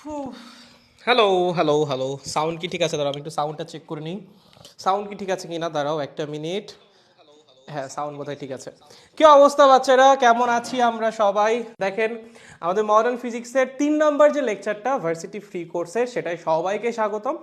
Hello, hello, hello. Sound কি ঠিক আছে? দাঁড়াও আমি একটু সাউন্ডটা চেক করে নিই। সাউন্ড কি ঠিক আছে কিনা? দাঁড়াও একটা মিনিট। হ্যাঁ, সাউন্ড বোধহয় ঠিক আছে। কি অবস্থা বাচ্চারা? কেমন আছি আমরা সবাই? দেখেন, আমাদের মডার্ন ফিজিক্সের 3 নম্বর যে লেকচারটা ভার্সিটি ফ্রি কোর্সের, সেটাই সবাইকে স্বাগতম।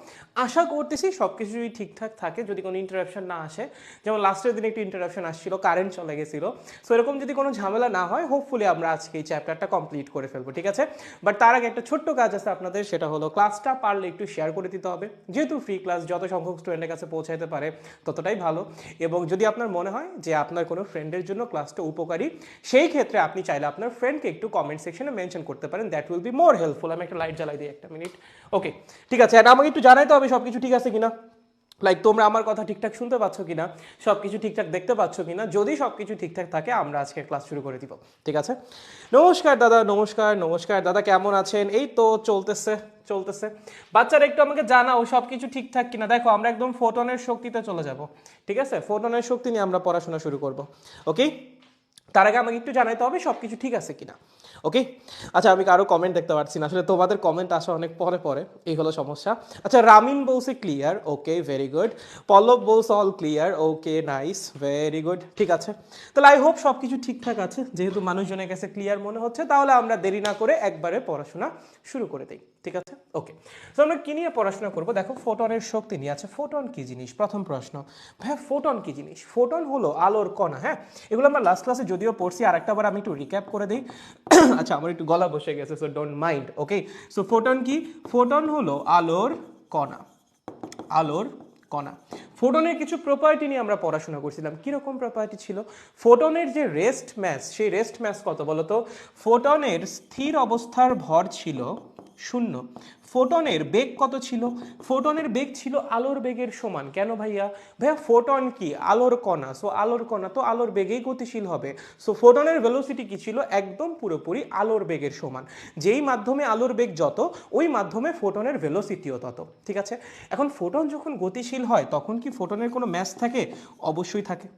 আশা করতেছি সব কিছুই ঠিকঠাক থাকে, যদি কোনো ইন্টারাপশন না আসে। যেমন লাস্টের দিনে একটু ইন্টারাপশন আসছিল, কারেন্ট চলে গেছিলো। সো এরকম যদি কোনো ঝামেলা না হয়, হোপফুলি আমরা আজকে এই চ্যাপ্টারটা কমপ্লিট করে ফেলবো, ঠিক আছে? বাট তার আগে একটা ছোট্ট কাজ আছে আপনাদের, সেটা হলো ক্লাসটা পারলে একটু শেয়ার করে দিতে হবে। যেহেতু ফ্রি ক্লাস, যত সংখ্যক স্টুডেন্টের কাছে পৌঁছাতে পারে ততটাই ভালো। এবং যদি আপনার মনে হয় যে আপনার কোনো ফ্রেন্ডের জন্য ক্লাসটা উপকারী, সেই ক্ষেত্রে আপনি চাইলে আপনার ফ্রেন্ডকে একটু কমেন্ট সেকশনে মেনশন করতে পারেন। That will be more helpful. আমি একটা লাইট জ্বালাই দিই, একটা মিনিট। ওকে, ঠিক আছে। আর আমাকে একটু জানাই তো, আমি সব কিছু ঠিক আছে কিনা, লাইক তোমরা আমার কথা ঠিকঠাক শুনতে পাচ্ছ কিনা, সব কিছু ঠিকঠাক দেখতে পাচ্ছ কিনা। যদি সব কিছু ঠিকঠাক থাকে, আমরা আজকে ক্লাস শুরু করে দিব, ঠিক আছে? নমস্কার দাদা, নমস্কার নমস্কার দাদা, কেমন আছেন? এই তো চলতেছে চলতেছে। বাচ্চারা একটু আমাকে জানাও সব কিছু ঠিকঠাক কিনা। দেখো, আমরা একদম ফোটনের শক্তিতে চলে যাব, ঠিক আছে? ফোটনের শক্তি নিয়ে আমরা পড়াশোনা শুরু করব। ওকে, তার আগে আমাকে একটু জানাইতে হবে সব কিছু ঠিক আছে কিনা। ওকে, আচ্ছা, আমি কারো কমেন্ট দেখতে পাচ্ছি না আসলে, তোমাদের কমেন্ট আসা অনেক পরে পরে, এই হলো সমস্যা। আচ্ছা, রামিন বলছে ক্লিয়ার, ওকে ভেরি গুড। পল্লব বলছে all clear, okay nice, very good, ঠিক আছে। তাহলে আই হোপ সব কিছু ঠিকঠাক আছে। যেহেতু মানুষজনের কাছে ক্লিয়ার মনে হচ্ছে, তাহলে আমরা দেরি না করে একবারে পড়াশোনা শুরু করে দিই, ঠিক আছে? ওকে, তো আমরা কি নিয়ে পড়াশোনা করবো? দেখো, ফোটনের শক্তি নিয়ে আছে। ফোটন কি জিনিস? প্রথম প্রশ্ন, ভাই ফোটন কি জিনিস? ফোটন হলো আলোর কণা। হ্যাঁ, এগুলো আমরা লাস্ট ক্লাসে যদিও পড়ছি, আর একটা বার আমি একটু রিক্যাপ করে দিই। আচ্ছা, আমার একটু গলা বসে গেছে, so don't mind. Okay, so photon কি? ফোটন হলো আলোর কণা। আলোর কণা। ফোটনের কিছু প্রপার্টি নিয়ে আমরা পড়াশোনা করছিলাম। কিরকম প্রপার্টি ছিল? ফোটনের যে রেস্ট ম্যাস, সেই রেস্ট ম্যাস কত বলতো? ফোটনের স্থির অবস্থার ভর ছিল 0। ফোটনের বেগ কত ছিল? ফোটনের বেগ ছিল আলোর বেগের সমান। কেন ভাইয়া? ভাইয়া ফোটন কি? আলোর কণা। সো আলোর কণা তো আলোর বেগেই গতিশীল হবে। সো ফোটনের ভেলোসিটি কি ছিল? একদম পুরোপুরি আলোর বেগের সমান। যেই মাধ্যমে আলোর বেগ যত, ওই মাধ্যমে ফোটনের ভেলোসিটিও তত, ঠিক আছে? এখন ফোটন যখন গতিশীল হয়, তখন কি ফোটনের কোনো ম্যাস থাকে? অবশ্যই থাকে,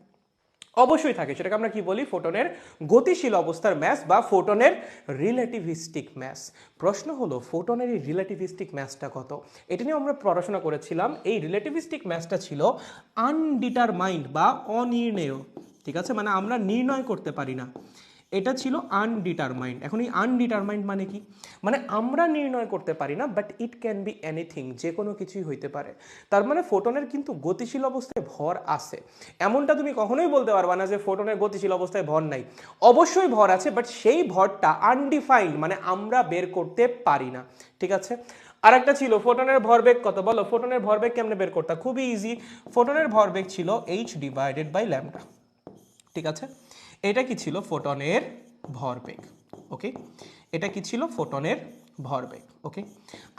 অবশ্যই থাকে। সেটাকে আমরা কি বলি? ফোটনের গতিশীল অবস্থার ম্যাস বা ফোটনের রিলেটিভিস্টিক ম্যাস। প্রশ্ন হলো, ফোটনের এই রিলেটিভিস্টিক ম্যাসটা কত? এটা নিয়ে আমরা পড়াশোনা করেছিলাম। এই রিলেটিভিস্টিক ম্যাসটা ছিল আনডিটারমাইন্ড বা অনির্ণেয়, ঠিক আছে? মানে আমরা নির্ণয় করতে পারি না, এটা ছিল আনডিটারমাইন্ড। এখন এই আনডিটারমাইন্ড মানে কি? মানে আমরা নির্ণয় করতে পারি না, but it can be anything, যে কোনো কিছুই হইতে পারে। তার মানে ফোটনের কিন্তু গতিশীল অবস্থায় ভর আছে। এমনটা তুমি কখনোই বলতে পারবা না যে ফোটনের গতিশীল অবস্থায় ভর নাই। অবশ্যই ভর আছে, বাট সেই ভরটা আনডিফাইন্ড, মানে আমরা বের করতে পারি না, ঠিক আছে? আর একটা ছিল ফোটনের ভরবেগ কত? বলো, ফোটনের ভরবেগ কেমনে বের করতে? খুবই ইজি। ফোটনের ভরবেগ ছিল h/λ, ঠিক আছে? এটা কি ছিল? ফোটনের ভরবেগ। ওকে, এটা কি ছিল? ফোটনের ভরবেগ। ওকে,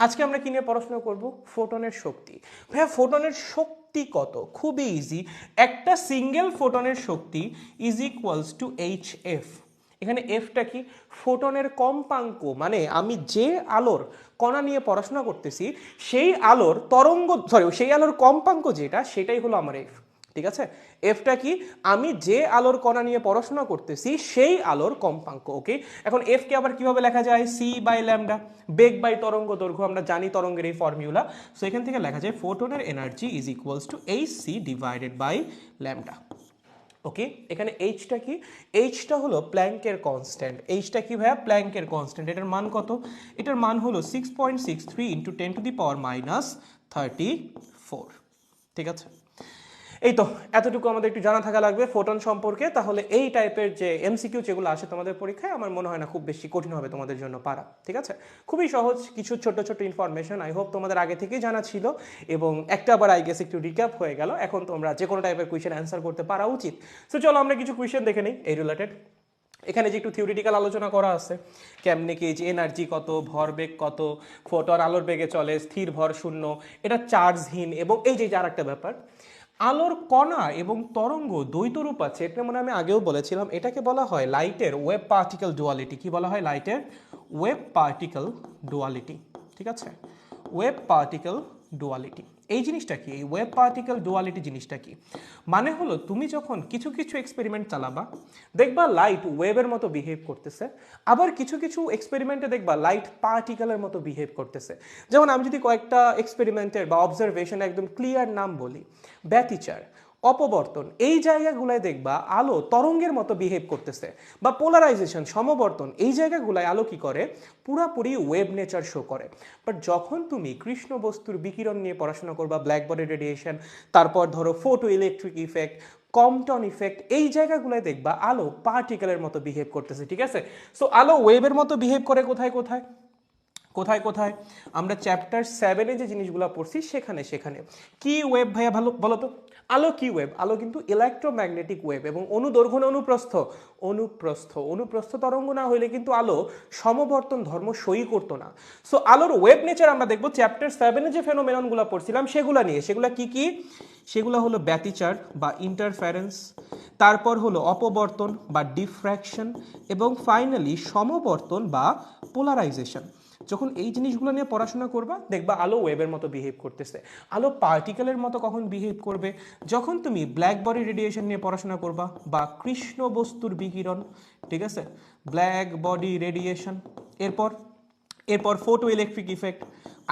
আজকে আমরা কি নিয়ে পড়াশোনা করব? ফোটনের শক্তি। ভাইয়া ফোটনের শক্তি কত? খুবই ইজি। একটা সিঙ্গেল ফোটনের শক্তি ইজ ইকুয়ালস টু hf। এখানে এফটা কি? ফোটনের কম্পাঙ্ক। মানে আমি যে আলোর কণা নিয়ে পড়াশোনা করতেছি, সেই আলোর তরঙ্গ, সেই আলোর কম্পাঙ্ক যেটা, সেটাই হলো আমার এফ, ঠিক আছে? এফটা কি? আমি যে আলোর কণা নিয়ে পড়াশোনা করতেছি, সেই আলোর কম্পাঙ্ক। ওকে, এখন এফ কে আবার কিভাবে লেখা যায়? c/λ, বেগ বাই তরঙ্গ দৈর্ঘ্য। আমরা জানি তরঙ্গের এই ফর্মুলা। সো এখান থেকে লেখা যায় ফোটনের energy is equals to hc/λ। Okay, এখানে এইচটা কি? এইচটা হলো প্ল্যাঙ্কের কনস্ট্যান্ট। এইচটা কি ভাইয়া? প্ল্যাঙ্কের কনস্ট্যান্ট। এটার মান কত? এটার মান হলো 6.63 ইন্টু 10⁻34, ঠিক আছে? এই তো, এতটুকু আমাদের একটু জানা থাকা লাগবে ফোটন সম্পর্কে। তাহলে এই টাইপের যে এমসিকিউ যেগুলো আসে তোমাদের পরীক্ষায়, আমার মনে হয় না খুব বেশি কঠিন হবে তোমাদের জন্য পারা, ঠিক আছে? খুবই সহজ কিছু ছোট ছোট ইনফরমেশন, আই হোপ তোমাদের আগে থেকেই জানা ছিল, এবং একটা আবার আই গেস একটু রিক্যাপ হয়ে গেল। এখন তোমরা যে কোনো টাইপের কোয়েশ্চেন অ্যান্সার করতে পারা উচিত। সো চলো আমরা কিছু কোয়েশ্চেন দেখে নিই এই রিলেটেড। এখানে যে একটু থিওরিটিক্যাল আলোচনা করা আছে, কেমনে কি যে এনার্জি কত, ভরবেগ কত, ফোটন আলোর বেগে চলে, স্থির ভর 0, এটা চার্জহীন, এবং এই যে আর একটা ব্যাপার, আলোর কণা এবং তরঙ্গ দ্বৈত রূপ আছে। এটা মানে আমি আগেও বলেছিলাম, এটাকে বলা হয় লাইটের ওয়েভ পার্টিকেল ডুয়ালিটি। কি বলা হয়? লাইটের ওয়েভ পার্টিকেল ডুয়ালিটি, ঠিক আছে? Wave particle duality. এই জিনিসটা কি, এই ওয়েভ পার্টিকেল ডুয়ালিটি জিনিসটা কি? মানে হলো তুমি যখন কিছু কিছু এক্সপেরিমেন্ট চালাবা, দেখবা লাইট ওয়েভের মতো বিহেভ করতেছে, আবার কিছু কিছু এক্সপেরিমেন্টে দেখবা লাইট পার্টিকেলের মতো বিহেভ করতেছে। যেমন আমি যদি কয়েকটা এক্সপেরিমেন্টের বা অবজারভেশন একদম ক্লিয়ার নাম বলি, ব্যতিচার, অপবর্তন, এই জায়গাগুলায় দেখবা আলো তরঙ্গের মতো বিহেভ করতেছে, বা পোলারাইজেশন, সমবর্তন, এই জায়গাগুলায় আলো কি করে, পুরাপুরি ওয়েভ নেচার শো করে। বাট যখন তুমি কৃষ্ণ বস্তুর বিকিরণ নিয়ে পড়াশোনা করবা, ব্ল্যাক বডি রেডিয়েশন, তারপর ধরো photo electric effect, Compton effect, এই জায়গাগুলোয় দেখবা আলো পার্টিকেলের মতো বিহেভ করতেছে, ঠিক আছে? সো আলো ওয়েভের মতো বিহেভ করে কোথায় কোথায় কোথায় কোথায় আমরা চ্যাপ্টার 7-এ যে জিনিসগুলো পড়ছি সেখানে সেখানে। কি ওয়েভ ভাইয়া ভালো বলো তো? আলো কি ওয়েভ? আলো কিন্তু ইলেকট্রোম্যাগনেটিক ওয়েভ, এবং অনুদৈর্ঘ্য না অনুপ্রস্থ? অনুপ্রস্থ। অনুপ্রস্থ তরঙ্গ না হইলে কিন্তু আলো সমবর্তন ধর্ম সই করতো না। সো আলোর ওয়েভ নেচার আমরা দেখবো চ্যাপ্টার 7-এ যে ফেনোমেননগুলো পড়ছিলাম সেগুলো নিয়ে। সেগুলো কি কি? সেগুলো হলো ব্যতিচার বা ইন্টারফারেন্স, তারপর হলো অপবর্তন বা ডিফ্র্যাকশন, এবং ফাইনালি সমবর্তন বা পোলারাইজেশন। যখন এই জিনিসগুলো নিয়ে পড়াশোনা করবা, দেখবা আলো ওয়েবের মতো বিহেভ করতেছে। আলো পার্টিকেলের মতো কখন বিহেভ করবে? যখন তুমি ব্ল্যাক বডি রেডিয়েশন নিয়ে পড়াশোনা করবা, বা কৃষ্ণ বস্তুর বিকিরণ, ঠিক আছে, ব্ল্যাক বডি রেডিয়েশন। এরপর এরপর ফোটো ইলেকট্রিক ইফেক্ট,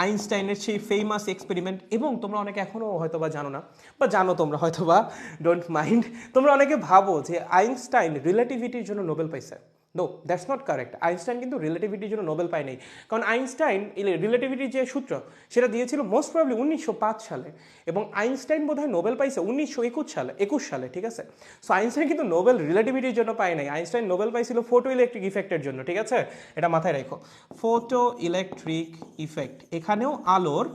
আইনস্টাইনের সেই ফেমাস এক্সপেরিমেন্ট। এবং তোমরা অনেকে এখনও হয়তো বা জানো না, বা জানো তোমরা হয়তো বা, ডোন্ট মাইন্ড, তোমরা অনেকে ভাবো যে আইনস্টাইন রিলেটিভিটির জন্য নোবেল পাইছে। No, that's not correct. Einstein কিন্তু রিলেটিভিটির জন্য নোবেল পায় নাই। কারণ আইনস্টাইন রিলেটিভিটির যে সূত্র সেটা দিয়েছিল মোস্ট প্রবাবলি 1905 সালে, এবং আইনস্টাইন বোধহয় নোবেল পাইছে 1921 সালে, ঠিক আছে? সো আইনস্টাইন কিন্তু নোবেল রিলেটিভিটির জন্য পায় নাই। আইনস্টাইন নোবেল পাইছিল ফোটো ইলেকট্রিক ইফেক্টের জন্য, ঠিক আছে? এটা মাথায় রেখো, ফোটো ইলেকট্রিক ইফেক্ট। এখানেও আলোর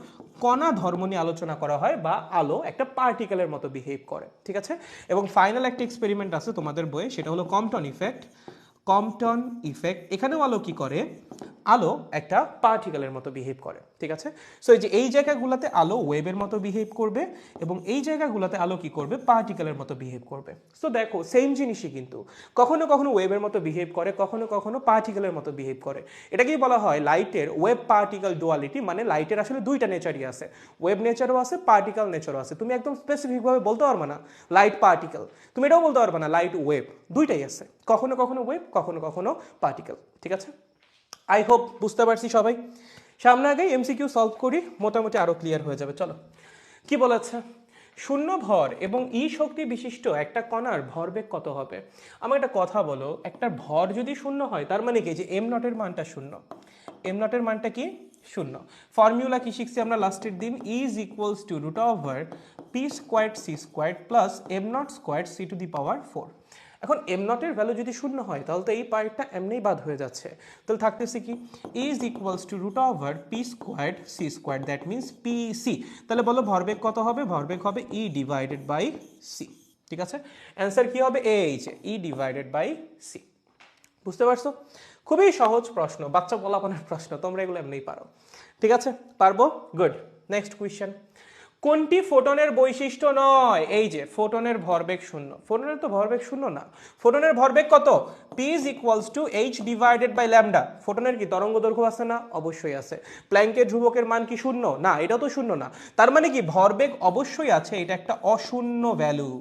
কণা ধর্ম নিয়ে আলোচনা করা হয়, বা আলো একটা পার্টিকেলের মতো বিহেভ করে, ঠিক আছে? এবং ফাইনাল একটা এক্সপেরিমেন্ট আছে তোমাদের বইয়ে, সেটা হলো কম্পটন ইফেক্ট। কম্পটন ইফেক্ট, এখানেও আলো কি করে? আলো একটা পার্টিকেলের মতো বিহেভ করে, ঠিক আছে? সো এই যে এই জায়গাগুলোতে আলো ওয়েবের মতো বিহেভ করবে, এবং এই জায়গাগুলোতে আলো কি করবে? পার্টিকেলের মতো বিহেভ করবে। সো দেখো সেম জিনিসই কিন্তু কখনো কখনো ওয়েবের মতো বিহেভ করে, কখনো কখনো পার্টিকেলের মতো বিহেভ করে। এটাকেই বলা হয় লাইটের ওয়েব পার্টিকেল ডুয়ালিটি। মানে লাইটের আসলে দুইটা নেচারই আছে, ওয়েব নেচারও আছে, পার্টিকেল নেচারও আছে। তুমি একদম স্পেসিফিকভাবে বলতে পারবে না লাইট পার্টিকেল, তুমি এটাও বলতে পারবে না লাইট ওয়েব, দুইটাই আছে, কখনো কখনো ওয়েব, কখনো কখনো পার্টিকেল, ঠিক আছে? আই হোপ বুঝতে পারছি সবাই। সামনে আগেই এমসিকিউ সলভ করি, মোটামুটি আরও ক্লিয়ার হয়ে যাবে। চলো, কি বলেছে? শূন্য ভর এবং ই শক্তি বিশিষ্ট একটা কণার ভরবেগ কত হবে? আমার একটা কথা বলো, একটা ভর যদি শূন্য হয় তার মানে কি যে এম নটের মানটা শূন্য। এম নটের মানটা কি? শূন্য। ফর্মুলা কি শিখছি আমরা লাস্টের দিন? Is equals to root over P squared C squared plus M not squared C to the power 4। এখন এম নটের ভ্যালু যদি শূন্য হয় তাহলে তো এই পার্টটা এমনিই বাদ হয়ে যাচ্ছে। তাহলে থাকতেছে কি? Is equals to root over P squared C squared, that means P C. তাহলে বলো ভরবেগ কত হবে? ভরবেগ হবে ই ডিভাইডেড বাই সি, ঠিক আছে? অ্যান্সার কি হবে? এই যে ই ডিভাইডেড বাই সি। বুঝতে পারছো? খুবই সহজ প্রশ্ন, বাচ্চা বলাপনের প্রশ্ন, তোমরা এগুলো এমনিই পারো, ঠিক আছে? পারবো? গুড। নেক্সট কোয়েশ্চেন, কোনটি ফোটনের বৈশিষ্ট্য নয়? এই যে ফোটনের ভরবেগ শূন্য। ফোটনের তো ভরবেগ শূন্য না। ফোটনের ভরবেগ কত? P is equals to H divided by lambda. ফোটনের কি তরঙ্গ দৈর্ঘ্য আছে না? অবশ্যই আছে। প্ল্যাঙ্কের ধ্রুবকের মান কি শূন্য? না, এটাও তো শূন্য না। তার মানে কি ভরবেগ অবশ্যই আছে, এটা একটা অশূন্য ভ্যালু।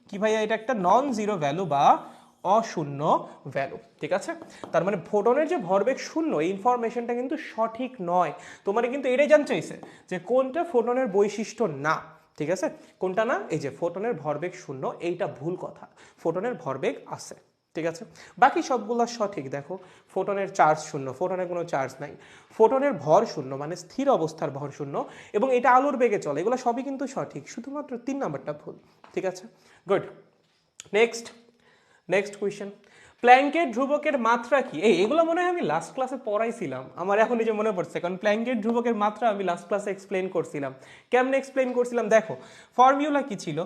কি ভাইয়া? এটা একটা নন জিরো ভ্যালু বা অশূন্য ভ্যালু, ঠিক আছে? তার মানে ফোটনের যে ভরবেগ শূন্য, এই ইনফরমেশনটা কিন্তু সঠিক নয়। তোমার কিন্তু এটাই জানতে চাইছে যে কোনটা ফোটনের বৈশিষ্ট্য না, ঠিক আছে? কোনটা না? এই যে ফোটনের ভরবেগ শূন্য, এইটা ভুল কথা। ফোটনের ভরবেগ আছে, ঠিক আছে? বাকি সবগুলো সঠিক। দেখো, ফোটনের চার্জ শূন্য, ফোটনের কোনো চার্জ নাই। ফোটনের ভর শূন্য মানে স্থির অবস্থার ভর শূন্য, এবং এটা আলোর বেগে চলে, এগুলো সবই কিন্তু সঠিক, শুধুমাত্র 3 নাম্বারটা ভুল, ঠিক আছে? গুড। নেক্সট কোয়েশ্চেন, প্ল্যাঙ্কের ধ্রুবকের মাত্রা কি? এগুলো মনে হয় আমি লাস্ট ক্লাসে পড়াইছিলাম, আমার এখন এই যে মনে পড়ছে, কারণ প্ল্যাঙ্কের ধ্রুবকের মাত্রা আমি লাস্ট ক্লাসে এক্সপ্লেন করছিলাম। কেমনে এক্সপ্লেন করছিলাম? দেখো, ফর্মুলা কি ছিল?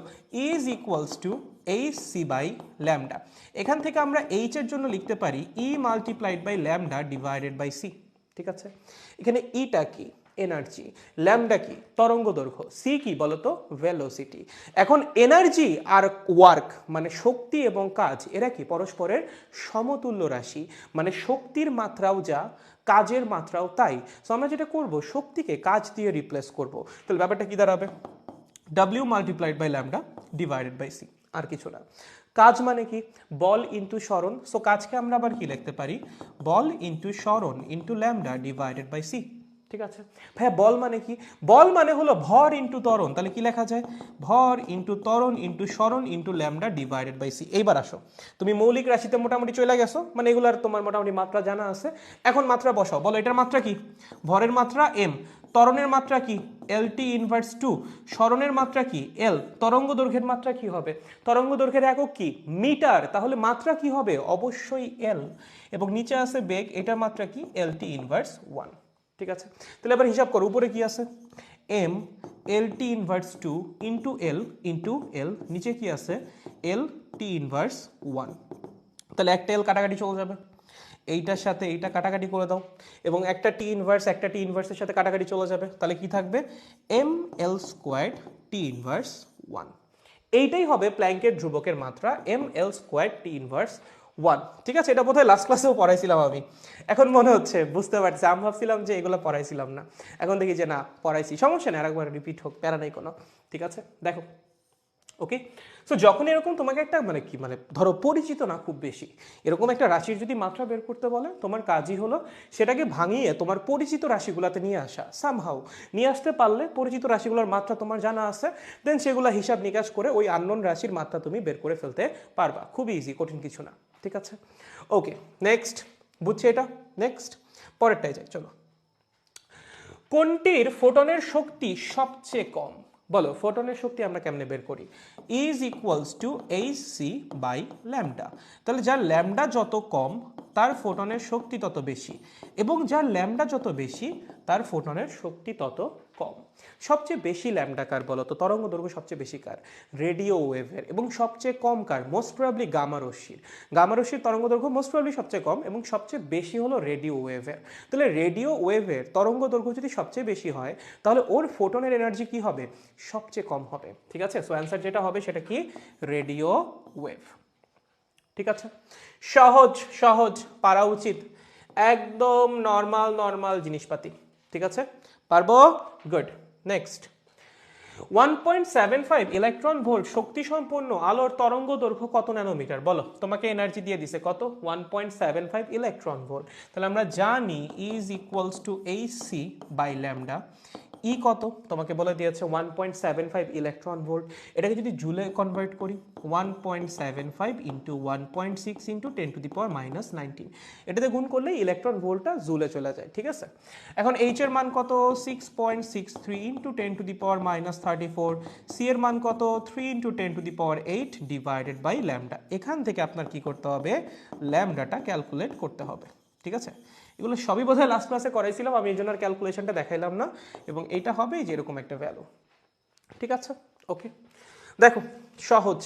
Is equals to H C by lambda. এখান থেকে আমরা এইচ এর জন্য লিখতে পারি E multiplied by lambda divided by C, ঠিক আছে? এখানে ইটা কি? এনার্জি, ল্যামডা কি তরঙ্গ দৈর্ঘ্য, সি কি বলতো ভেলোসিটি। এখন এনার্জি আর ওয়ার্ক মানে শক্তি এবং কাজ এরা কি পরস্পরের সমতুল্য রাশি, মানে শক্তির মাত্রাও যা কাজের মাত্রাও তাই। সো আমরা যেটা করব শক্তিকে কাজ দিয়ে রিপ্লেস করব, তাহলে ব্যাপারটা কি দাঁড়াবে W multiplied by lambda divided by C, আর কিছু না। কাজ মানে কি বল ইন্টু সরণ, সো কাজকে আমরা আবার কি লিখতে পারি বল ইন্টু সরণ into lambda divided by C. ঠিক আছে ভাইয়া বল মানে কি, বল মানে হলো ভর ইন্টু ত্বরণ, তাহলে কি লেখা যায় ভর ইন্টু ত্বরণ ইন্টু সরণ into lambda divided by C. এইবার আসো তুমি মৌলিক রাশিতে মোটামুটি চলে গেছো, মানে এগুলার তোমার মোটামুটি মাত্রা জানা আছে, এখন মাত্রা বসাও, বলো এটার মাত্রা কি ভরের মাত্রা এম, ত্বরণের মাত্রা কি LT ইনভার্স 2, সরণের মাত্রা কি L, তরঙ্গ দৈর্ঘ্যের মাত্রা কি হবে তরঙ্গ দৈর্ঘ্যের একক কি মিটার, তাহলে মাত্রা কি হবে অবশ্যই L, এবং নিচে আছে বেগ, এটার মাত্রা কি LT ইনভার্স 1। ঠিক আছে তাহলে এবার হিসাব করো, উপরে কি আছে M LT inverse 2 into L, নিচে কি আছে LT ইনভার্স 1, তাহলে একটা L কাটাকাটি চলে যাবে, এইটার সাথে এইটা কাটাকাটি করে দাও, এবং একটা টি ইনভার্সের সাথে কাটাকাটি চলে যাবে, তাহলে কি থাকবে ML স্কোয়ার্ড টি ইনভার্স 1। এইটাই হবে প্ল্যাঙ্কের ধ্রুবকের মাত্রা ML স্কোয়ার্ড টি ইনভার্স 1। ঠিক আছে, এটা বোধহয় লাস্ট ক্লাসেও পড়াইছিলাম আমি, এখন মনে হচ্ছে বুঝতে পারছি, আমি ভাবছিলাম যে এগুলো পড়াইছিলাম না, এখন দেখি যে না পড়াইছি, সমস্যা নেই, আরেকবার রিপিট হোক, প্যারা নেই কোনো। ঠিক আছে দেখো ওকে, সো যখন এরকম তোমাকে একটা মানে কি মানে ধরো পরিচিত না খুব বেশি এরকম একটা রাশির যদি মাত্রা বের করতে বলে, তোমার কাজই হলো সেটাকে ভাঙিয়ে তোমার পরিচিত রাশিগুলোতে নিয়ে আসা, সামহাউ নিয়ে আসতে পারলে পরিচিত রাশিগুলোর মাত্রা তোমার জানা আছে, দেন সেগুলো হিসাব নিকাশ করে ওই আননোন রাশির মাত্রা তুমি বের করে ফেলতে পারবা, খুবই ইজি, কঠিন কিছু না। ঠিক আছে ওকে নেক্সট, বুঝছি এটা, নেক্সট পরেরটাই যাই চলো। কোনটির ফোটনের শক্তি সবচেয়ে কম, বলো ফোটনের শক্তি আমরা কেমনে বের করি, is equals to hc by lambda, তাহলে যার ল্যামডা যত কম তার ফোটনের শক্তি তত বেশি, এবং যার ল্যামডা যত বেশি তার ফোটনের শক্তি তত কম। সবচেয়ে বেশি ল্যামডা কার বলো তো, তরঙ্গ দৈর্ঘ্য সবচেয়ে বেশি কার রেডিও ওয়েভের, এবং সবচেয়ে কম কার মোস্ট প্রবাবলি গামা রশ্মির তরঙ্গ দৈর্ঘ্য মোস্ট প্রবাবলি সবচেয়ে কম, এবং সবচেয়ে বেশি হলো রেডিও ওয়েভের। তাহলে রেডিও ওয়েভের তরঙ্গ দৈর্ঘ্য যদি সবচেয়ে বেশি হয় তাহলে ওর ফোটনের এনার্জি কি হবে সবচেয়ে কম হবে। ঠিক আছে, সো অ্যান্সার যেটা হবে সেটা কি রেডিও ওয়েভ। ঠিক আছে সহজ সহজ পারা উচিত, একদম নর্মাল জিনিসপাতি। ঠিক আছে পারবো, গুড। নেক্সট 1.75 ইলেকট্রন ভোল্ট শক্তি সম্পন্ন আলোর তরঙ্গ দৈর্ঘ্য কত ন্যানোমিটার, বলো তোমাকে এনার্জি দিয়ে দিছে কত 1.75 ইলেকট্রন ভোল্ট, তাহলে আমরা জানি is equals to hc by lambda, E কত তোমাকে বলে দিয়েছে 1.75 ইলেকট্রন ভোল্ট, এটাকে যদি জুলে কনভার্ট করি 1.75 ইন্টু 1.6 ইন্টু 10⁻⁻19, এটাতে গুণ করলে ইলেকট্রন ভোল্টটা জুলে চলে যায়। ঠিক আছে, এখন এইচ এর মান কত 6.63 ইন্টু 10⁻34, সি এর মান কত 3 ইন্টু 10⁸ ডিভাইডেড বাই ল্যামডা, এখান থেকে আপনার কি করতে হবে ল্যামডাটা ক্যালকুলেট করতে হবে। ঠিক আছে, এগুলো সবই বোধহয় লাস্ট ক্লাসে করাইছিলাম, আমি এই জন্য আর ক্যালকুলেশনটা দেখাইলাম না, এবং এইটা হবে যে এরকম একটা ভ্যালু। ঠিক আছে ওকে, দেখো সহজ,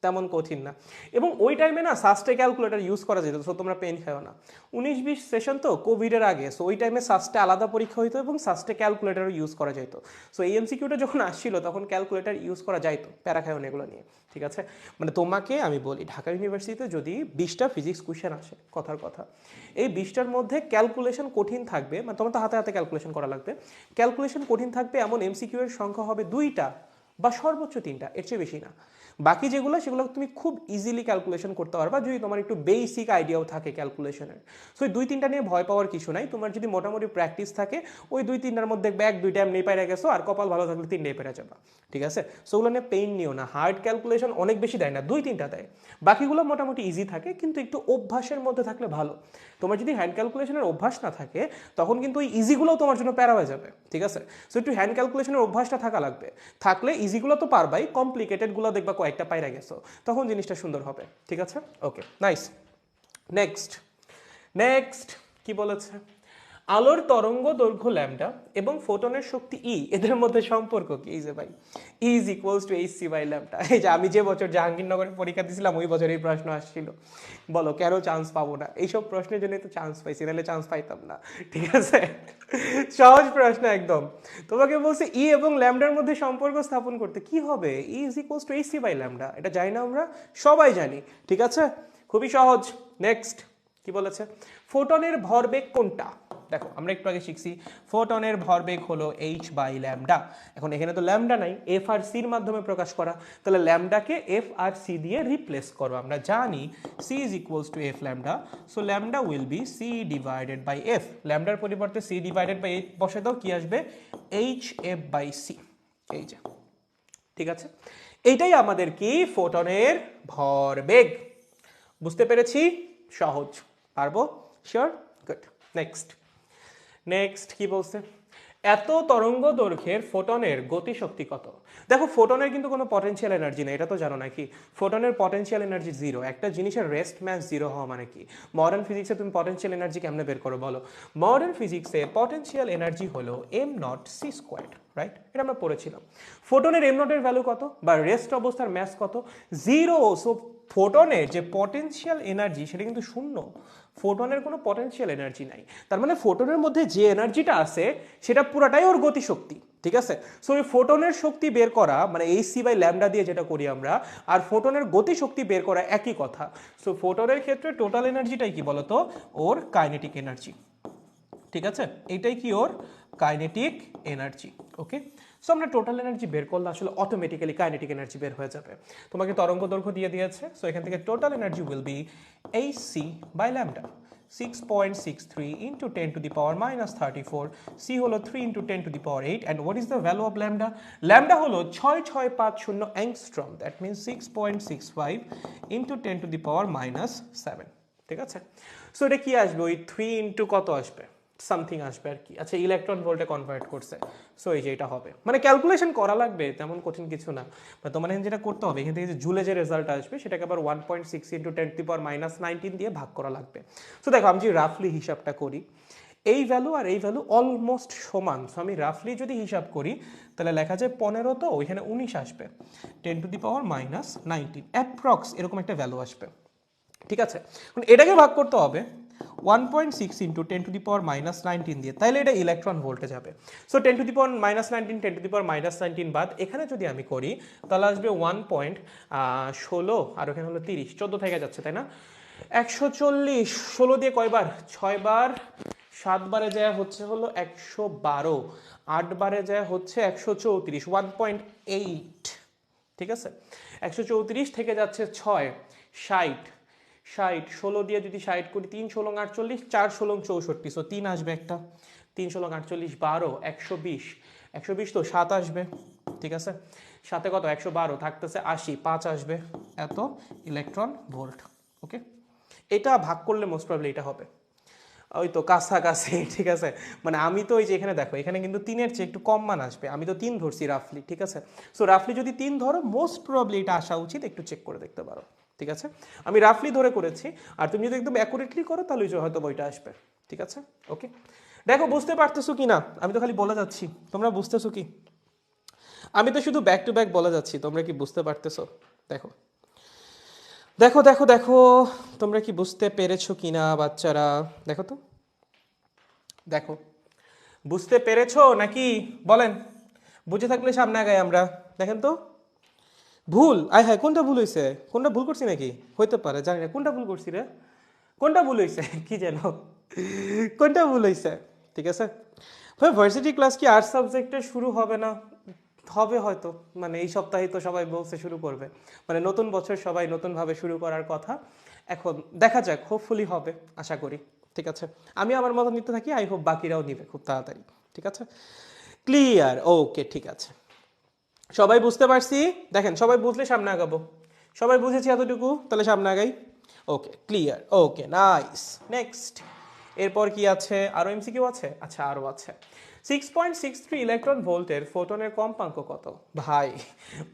তেমন কঠিন না, এবং ওই টাইমে না সাস্টে ক্যালকুলেটর ইউজ করা যেত, সো তোমরা পেন খাও না, 19-20 সেশন তো কোভিডের আগে, সো ওই টাইমে সাস্টে আলাদা পরীক্ষা হইতো এবং সাস্টে ক্যালকুলেটরও ইউজ করা যেত, সো এই এমসিকিউটা যখন আসছিল তখন ক্যালকুলেটর ইউজ করা যাইতো, প্যারা খাও না এগুলো নিয়ে। ঠিক আছে, মানে তোমাকে আমি বলি ঢাকা ইউনিভার্সিটিতে যদি 20টা ফিজিক্স কোয়েশ্চেন আসে, কথার কথা এই 20টার মধ্যে ক্যালকুলেশন কঠিন থাকবে, মানে তোমার তো হাতে হাতে ক্যালকুলেশন করা লাগবে, ক্যালকুলেশন কঠিন থাকবে এমন এমসিকিউ এর সংখ্যা হবে 2টা বা সর্বোচ্চ 3টা, এর চেয়ে বেশি না। বাকি যেগুলো সেগুলো তুমি খুব ইজিলি ক্যালকুলেশন করতে পারবা যদি তোমার একটু বেসিক আইডিয়াও থাকে ক্যালকুলেশনের। সো এই 2-3টা নিয়ে ভয় পাওয়ার কিছু নাই, তোমার যদি মোটামুটি প্র্যাকটিস থাকে ওই 2-3টার মধ্যে দেখবে 1-2টা এমনি পেরে গেছো, আর কপাল ভালো থাকলে 3টাই পেরে যাবা। ঠিক আছে, সো ওগুলো নিয়ে পেইন নিও না, হার্ড ক্যালকুলেশন অনেক বেশি দেয় না, 2-3টা দেয়, বাকিগুলো মোটামুটি ইজি থাকে, কিন্তু একটু অভ্যাসের মধ্যে থাকলে ভালো। তোমার যদি হ্যান্ড ক্যালকুলেশনের অভ্যাস না থাকে তখন কিন্তু ওই ইজিগুলোও তোমার জন্য প্যারা হয়ে যাবে। ঠিক আছে, সো একটু হ্যান্ড ক্যালকুলেশনের অভ্যাসটা থাকা লাগবে, থাকলে ইজিগুলো তো পারবাই, কমপ্লিকেটেডগুলো দেখবা কয়েকটা পাইরা গেছো, তখন জিনিসটা সুন্দর হবে। ঠিক আছে ওকে নাইস। নেক্সট কি বলেছে, আলোর তরঙ্গ দৈর্ঘ্য ল্যামডা এবং ফোটনের শক্তি ই এদের মধ্যে সম্পর্ক কি? এই যে ভাই E is equals to H C by lambda. এই যে আমি যে বছর জাহাঙ্গীরনগরে পরীক্ষা দিয়েছিলাম ওই বছর এই প্রশ্ন আসছিল, বলো কেন চান্স পাবো না? এইসব প্রশ্নের জন্যই তো চান্স পাইছি, নাহলে চান্স পাইতাম না, ঠিক আছে? সহজ প্রশ্ন একদম। তোমাকে বলছে ই এবং ল্যামডার মধ্যে সম্পর্ক স্থাপন করতে কি হবে? E is equals to H C by lambda. এটা জানি না আমরা, সবাই জানি, ঠিক আছে? খুবই সহজ। নেক্সট কি বলেছে? ফোটনের ভরবেগ কোনটা? দেখো আমরা একটু আগে শিখছি ফোটনের ভরবেগ হলো এইচ বাই ল্যামডা। এখন এখানে তো ল্যামডা নাই, এফ আর সির মাধ্যমে প্রকাশ করা, তাহলে ল্যামডাকে এফ আর সি দিয়ে রিপ্লেস করো। আমরা জানি C is equals to F lambda, so lambda will be C divided by F. ল্যামডার পরিবর্তে সি ডিভাইডেড বাই এইচ বসে দাও, কি আসবে? H F by C. এই যে, ঠিক আছে, এইটাই আমাদের কি ফোটনের ভরবেগ। বুঝতে পেরেছি? সহজ, পারবো? শিওর? গুড। নেক্সট কি বলছে? এত তরঙ্গ দৈর্ঘ্যের ফোটনের গতিশক্তি কত? দেখো ফোটনের কিন্তু কোনো পটেনশিয়াল এনার্জি নেই, এটা তো জানো নাকি? ফোটনের পটেনশিয়াল এনার্জি জিরো। একটা জিনিসের রেস্ট ম্যাস জিরো হওয়া মানে কি? মডার্ন ফিজিক্সে তুমি পটেনশিয়াল এনার্জি কেমনে বের করো বলো? মডার্ন ফিজিক্সে পটেনশিয়াল এনার্জি হলো M naught C squared, right? এটা আমরা পড়েছিলাম। ফোটনের এম নটের ভ্যালু কত, বা রেস্ট অবস্থার ম্যাস কত? জিরো। সো ফোটনের যে পটেনশিয়াল এনার্জি সেটা কিন্তু শূন্য। ফোটনের কোনো পটেনশিয়াল এনার্জি নাই, তার মানে ফোটনের মধ্যে যে এনার্জিটা আছে সেটা পুরাটাই ওর গতিশক্তি, ঠিক আছে? সো এই ফোটনের শক্তি বের করা মানে এইচ সি বাই ল্যামডা দিয়ে যেটা করি আমরা, আর ফোটনের গতিশক্তি বের করা একই কথা। সো ফোটনের ক্ষেত্রে টোটাল এনার্জিটাই কি বলতো? ওর কাইনেটিক এনার্জি, ঠিক আছে? এটাই কি ওর কাইনেটিক এনার্জি। ওকে, সো আমরা টোটাল এনার্জি বের করলে আসলে অটোমেটিক্যালি কাইনেটিক এনার্জি বের হয়ে যাবে। তোমাকে তরঙ্গ দৈর্ঘ্য দিয়ে দিয়েছে, সো এখান থেকে total energy will be H C by lambda. 6.63 into 10 to the power minus 34, c হলো 3 into 10 to the power 8, and what is the value of lambda? Lambda হলো 6650 angstrom, that means 6.65 into 10 to the power minus 7, ঠিক আছে? So এটা কি আসবে? ওই 3 into কত আসবে, সামথিং আসবে আর কি। আচ্ছা, ইলেকট্রন ভোল্টে কনভার্ট করছে, সো এই যে এটা হবে, মানে ক্যালকুলেশন করা লাগবে, তেমন কঠিন কিছু না। তোমার এখানে যেটা করতে হবে, এখান থেকে যে জুলে যে রেজাল্ট আসবে সেটাকে আবার 1.6 into 10 to the power minus 19 দিয়ে ভাগ করা লাগবে। সো দেখো আমি যদি রাফলি হিসাবটা করি, এই ভ্যালু আর এই ভ্যালু অলমোস্ট সমান। সো আমি রাফলি যদি হিসাব করি তাহলে লেখা যায় 15, তো ওইখানে 19 আসবে, 10 to the power minus 19 approx এরকম একটা ভ্যালু আসবে, ঠিক আছে? এটাকে ভাগ করতে হবে 1.6 into 10 to the power minus 19 দিয়ে, তাহলে এটা ইলেকট্রন ভোল্টে যাবে। So 10 to the power minus 19, 10 to the power minus 19 বাদ এখানে যদি আমি করি তাহলে আসবে 1.16, আর ওখানে হলো 30, 14 থেকে যাচ্ছে, তাই না? 140, 16 দিয়ে কয়বার? 6 বার, 7 বারে যায় হচ্ছে হলো 112, 8 বারে যায় হচ্ছে 134, 1.8, ঠিক আছে? 134 থেকে যাচ্ছে 6, 60, 16 দিয়ে যদি 60 করি, 3 16 48, 4 16 64, সো 3 আসবে একটা, 3 16 48, 12, 120, 120 তো 7 আসবে, ঠিক আছে? সাথে কত? 112 থাকতেছে 80, 5 আসবে, এত ইলেকট্রন ভোল্ট। ওকে, এটা ভাগ করলে মোস্ট প্রবলি এটা হবে, ওই তো কাছাকাছি, ঠিক আছে? মানে আমি তো ওই যে এখানে দেখো, এখানে কিন্তু 3-এর চেয়ে একটু কম মান আসবে, আমি তো 3 ধরছি রাফলি, ঠিক আছে? সো রাফলি যদি 3 ধরো মোস্ট প্রবলি এটা আসা উচিত, একটু চেক করে দেখতে পারো, ঠিক আছে? আমি রাফলি ধরে করেছি, আর তুমি যদি একদম অ্যাকুরেটলি করো তাহলে হয়তো বইটা আসবে, ঠিক আছে? ওকে, দেখো বুঝতে পারতেছো কি না? আমি তো খালি বলে যাচ্ছি, তোমরা বুঝতেছো কি? আমি তো শুধু ব্যাক টু ব্যাক বলে যাচ্ছি, তোমরা কি বুঝতে পারতেছো? দেখো দেখো দেখো দেখো, তোমরা কি বুঝতে পেরেছো কি না বাচ্চারা? দেখো তো, দেখো বুঝতে পেরেছো নাকি বলেন? বুঝে থাকলে সামনে আগাই আমরা। দেখেন তো, ভুল, আয় হায়, কোনটা ভুল হয়েছে? কোনটা ভুল করছি নাকি? হইতে পারে, জানি না কোনটা ভুল করছি রে, কোনটা ভুল হয়েছে কি যেন, কোনটা ভুল হয়েছে? ঠিক আছে ভাই, ভার্সিটি ক্লাস কি আর্টস সাবজেক্টে শুরু হবে না? হবে হয়তো, মানে এই সপ্তাহে তো সবাই বলছে শুরু করবে, মানে নতুন বছর সবাই নতুনভাবে শুরু করার কথা। এখন দেখা যাক, হোপফুলি হবে, আশা করি, ঠিক আছে? আমি আমার মতো নিতে থাকি, আই হোপ বাকিরাও নিবে খুব তাড়াতাড়ি, ঠিক আছে? ক্লিয়ার? ওকে, ঠিক আছে, সবাই বুঝতে পারছি? দেখেন, সবাই বুঝলে সামনে আগাবো, সবাই বুঝেছি এতটুকু, তাহলে সামনে আগাই। ওকে, ক্লিয়ার, ওকে, নাইস। নেক্সট, এরপর কি আছে? আরো এমসিকিউ আছে? আচ্ছা, আরো আছে। 6.63 ইলেকট্রন ভোল্টের ফোটনের কম্পাঙ্ক কত? ভাই,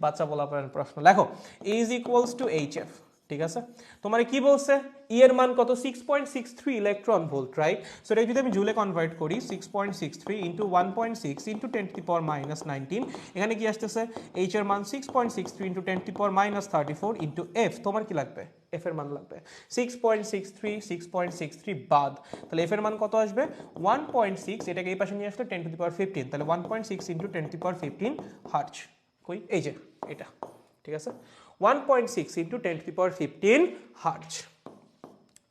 বাচ্চা বলা প্রশ্ন। লেখো is equals to H F, ঠিক আছে? তোমার কি বলছে? ই এর মান কত 6.63 ইলেকট্রন ভোল্ট, রাইট? সো এটা যদি আমি জুলে কনভার্ট করি 6.63 ইন্টু 1.6 ইন্টু 10⁻⁻19, এখানে কি আসতেছে এইচ এর মান 6.63 ইন্টু 10⁻⁻34 ইন্টু এফ। তোমার কি লাগবে? এফ এর মান লাগবে 6.63 বাদ, তাহলে এফ এর মান কত আসবে 1.6, এটাকে এই পাশে নিয়ে আসলে 10⁻15, তাহলে 1.6 ইন্টু 10⁻15 হার্জ। কই এই যে এটা, ঠিক আছে 1.6 ইন্টু 10⁻15 হার্জ।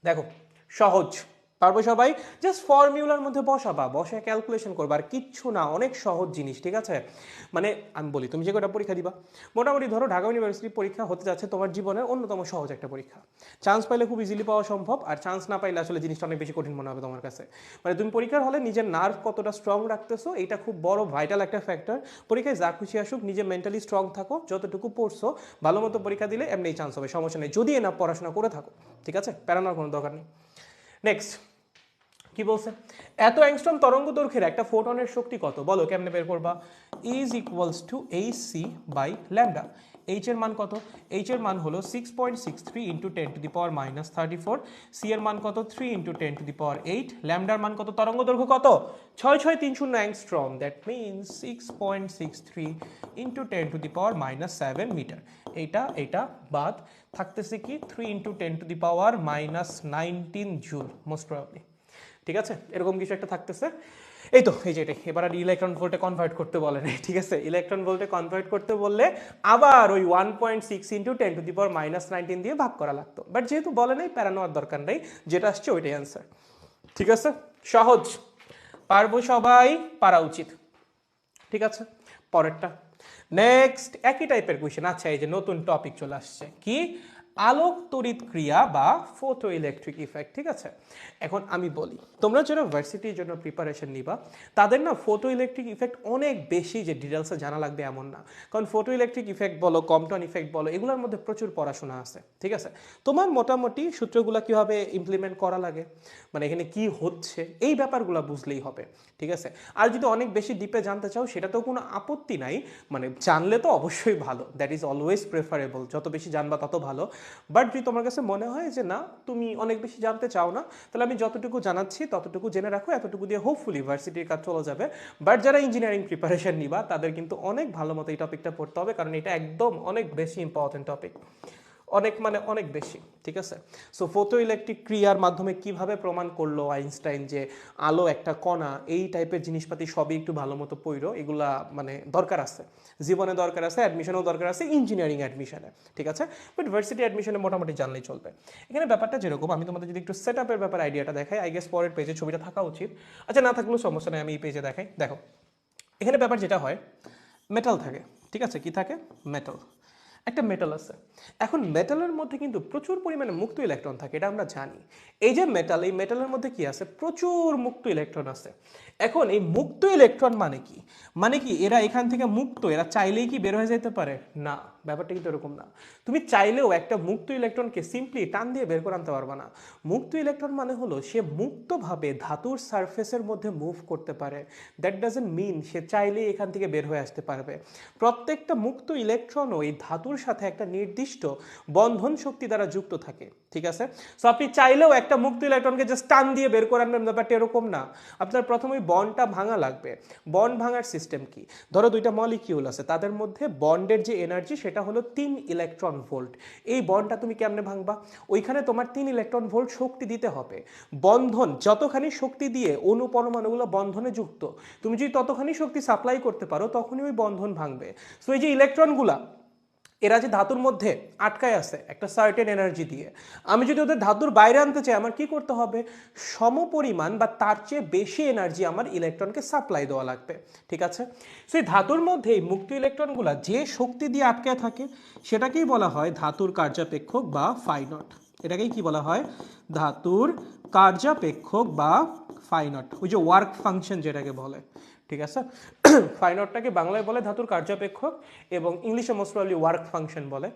দেখো সহজ, পারবো সবাই? জাস্ট ফর্মুলার মধ্যে বসাবা, বসে ক্যালকুলেশন করবা, আর কিচ্ছু না, অনেক সহজ জিনিস, ঠিক আছে? মানে আমি বলি তুমি যে কটা পরীক্ষা দিবা, মোটামুটি ধরো ঢাকা ইউনিভার্সিটির পরীক্ষা হতে যাচ্ছে তোমার জীবনের অন্যতম সহজ একটা পরীক্ষা। চান্স পাইলে খুব ইজিলি পাওয়া সম্ভব, আর চান্স না পাইলে আসলে জিনিসটা অনেক বেশি কঠিন মনে হবে তোমার কাছে। মানে তুমি পরীক্ষার হলে নিজের নার্ভ কতটা স্ট্রং রাখতেছো, এটা খুব বড় ভাইটাল একটা ফ্যাক্টর। পরীক্ষায় যা খুশি আসুক, নিজে মেন্টালি স্ট্রং থাকো, যতটুকু পড়ছো ভালো মতো পরীক্ষা দিলে এমনি চান্স হবে, সমস্যা নেই, যদি না পড়াশোনা করে থাকো, ঠিক আছে? প্যারানোর কোনো দরকার নেই। নেক্সট কি বলছে, এত অ্যাংস্ট্রম তরঙ্গ দৈর্ঘ্যের একটা ফোটনের শক্তি কত, বলো কেমনে বের করবা? Is equals to HC by lambda. H এর মান কত? এইচ এর মান হলো 6.63 ইন্টু 10⁻⁻34, সি এর মান কত 3 ইন্টু 10⁸, ল্যামডার মান কত, তরঙ্গ দৈর্ঘ্য কত 6630 angstrom, that means 6.63 into 10⁻⁻7 metre. এটা বাদ থাকতেছে কি 3 ইন্টু 10⁻⁻19 জুল মোস্ট প্রবাবলি, ঠিক আছে? এরকম কিছু একটা থাকতেছে। এই তো এই যে এটাই, এবার আর ইলেকট্রন ভোল্টে কনভার্ট করতে বলে নাই, ঠিক আছে? ইলেকট্রন ভোল্টে কনভার্ট করতে বললে আবার ওই 1.6 ইন্টু 10⁻⁻19 দিয়ে ভাগ করা লাগতো, বাট যেহেতু বলে নাই, প্যারা নেওয়ার দরকার নেই, যেটা আসছে ওইটাই অ্যান্সার, ঠিক আছে? সহজ, পারবো সবাই, পারা উচিত, ঠিক আছে? পরেরটা নেক্সট একই টাইপের কোয়েশ্চেন। আচ্ছা এই যে নতুন টপিক চলে আসছে, কি? আলোক তড়িৎ ক্রিয়া বা ফটো ইলেকট্রিক ইফেক্ট, ঠিক আছে? এখন আমি বলি, তোমরা যারা ভার্সিটির জন্য প্রিপারেশন নিবা, তাদের না ফটো ইলেকট্রিক ইফেক্ট অনেক বেশি যে ডিটেলসে জানা লাগবে এমন না, কারণ ফটো ইলেকট্রিক ইফেক্ট বলো, কম্পটন ইফেক্ট বলো, এগুলোর মধ্যে প্রচুর পড়াশোনা আছে, ঠিক আছে? তোমার মোটামুটি সূত্রগুলো কীভাবে ইমপ্লিমেন্ট করা লাগে, মানে এখানে কি হচ্ছে, এই ব্যাপারগুলো বুঝলেই হবে, ঠিক আছে? আর যদি অনেক বেশি ডিপে জানতে চাও, সেটাতেও কোনো আপত্তি নাই, মানে জানলে তো অবশ্যই ভালো, দ্যাট ইজ অলওয়েজ প্রেফারেবল, যত বেশি জানবা তত ভালো। বাট যদি তোমার কাছে মনে হয় যে না তুমি অনেক বেশি জানতে চাও না, তাহলে আমি যতটুকু জানাচ্ছি ততটুকু জেনে রাখো, এতটুকু দিয়ে হোপফুলি ভার্সিটির কাজ চলে যাবে। বাট যারা ইঞ্জিনিয়ারিং প্রিপারেশন নিবা, তাদের কিন্তু অনেক ভালো মতো এই টপিকটা পড়তে হবে, কারণ এটা একদম অনেক বেশি ইম্পর্টেন্ট টপিক, অনেক মানে অনেক বেশি, ঠিক আছে? সো ফটো ইলেকট্রিক ক্রিয়ার মাধ্যমে কিভাবে প্রমাণ করলো আইনস্টাইন যে আলো একটা কণা, এই টাইপের জিনিসপাতি সবই একটু ভালো মতো পড়ো, এগুলা মানে দরকার আছে, জীবনে দরকার আছে, অ্যাডমিশনেও দরকার আছে, ইঞ্জিনিয়ারিং অ্যাডমিশনে, ঠিক আছে? বাট ভার্সিটি অ্যাডমিশনে মোটামুটি জানলেই চলবে। এখানে ব্যাপারটা যেরকম, আমি তোমাদের যদি একটু সেট আপের ব্যাপার আইডিয়াটা দেখাই, আই গেস পরের পেজে ছবিটা থাকা উচিত, আচ্ছা না থাকলেও সমস্যা নেই, আমি এই পেজে দেখাই। দেখো এখানে ব্যাপার যেটা হয়, মেটাল থাকে, ঠিক আছে? কি থাকে? মেটাল, একটা মেটাল আছে। এখন মেটালের মধ্যে কিন্তু প্রচুর পরিমাণে মুক্ত ইলেকট্রন থাকে, এটা আমরা জানি। এই যে মেটাল, এই মেটালের মধ্যে কি আছে? প্রচুর মুক্ত ইলেকট্রন আছে। এখন এই মুক্ত ইলেকট্রন মানে কি? মানে কি এরা এখান থেকে মুক্ত, এরা চাইলেই কি বের হয়ে যেতে পারে? না, ব্যাপারটা কিন্তু এরকম না। তুমি চাইলেও একটা মুক্ত ইলেকট্রনকে সিম্পলি টান দিয়ে বের করে আনতে পারবে না। মুক্ত ইলেকট্রন মানে হলো সে মুক্তভাবে ধাতুর সারফেসের মধ্যে মুভ করতে পারে, দ্যাট ডাজন্ট মিন সে চাইলেই এখান থেকে বের হয়ে আসতে পারবে। প্রত্যেকটা মুক্ত ইলেকট্রনও এই ধাতুর সাথে একটা নির্দিষ্ট বন্ধন শক্তি দ্বারা যুক্ত থাকে, ঠিক আছে? সো আপনি চাইলেও একটা মুক্ত ইলেকট্রনকে জাস্ট টান দিয়ে বের করে আনবেন, ব্যাপারটা এরকম না। আপনার প্রথমে বন্ডটা ভাঙা লাগবে। বন্ড ভাঙার সিস্টেম কি? ধরো দুইটা মলিকিউল আছে, তাদের মধ্যে বন্ডের যে এনার্জি সেটা হলো 3 ইলেকট্রন ভোল্ট। এই বন্ডটা তুমি কেমনে ভাঙবা? ওইখানে তোমার 3 ইলেকট্রন ভোল্ট শক্তি দিতে হবে। বন্ধন যতখানি শক্তি দিয়ে অণু পরমাণুগুলো বন্ধনে যুক্ত, তুমি যদি ততখানি শক্তি সাপ্লাই করতে পারো, তখনই ওই বন্ধন ভাঙবে। সো এই যে ইলেকট্রনগুলা, এরা যে ধাতুর মধ্যে আটকায় আছে একটা সার্টেন এনার্জি দিয়ে, আমি যদি ওদের ধাতুর বাইরে আনতে চাই, আমার কি করতে হবে? সমপরিমাণ বা তার চেয়ে বেশি এনার্জি আমার ইলেকট্রনকে সাপ্লাই দেওয়া লাগবে, ঠিক আছে? সেই ধাতুর মধ্যে এই মুক্ত ইলেকট্রনগুলো যে শক্তি দিয়ে আটকায় থাকে, সেটাকেই বলা হয় ধাতুর কার্যাপেক্ষক বা ফাইনট। এটাকেই কি বলা হয়? ধাতুর কার্যাপেক্ষক বা ফাইনট, ওই যে ওয়ার্ক ফাংশন যেটাকে বলে, ঠিক আছে? ফাইনটটাকে বাংলায় বলে ধাতুর কার্যাপেক্ষক, এবং ইংলিশে মোস্ট প্রবাবলি ওয়ার্ক ফাংশন বলে,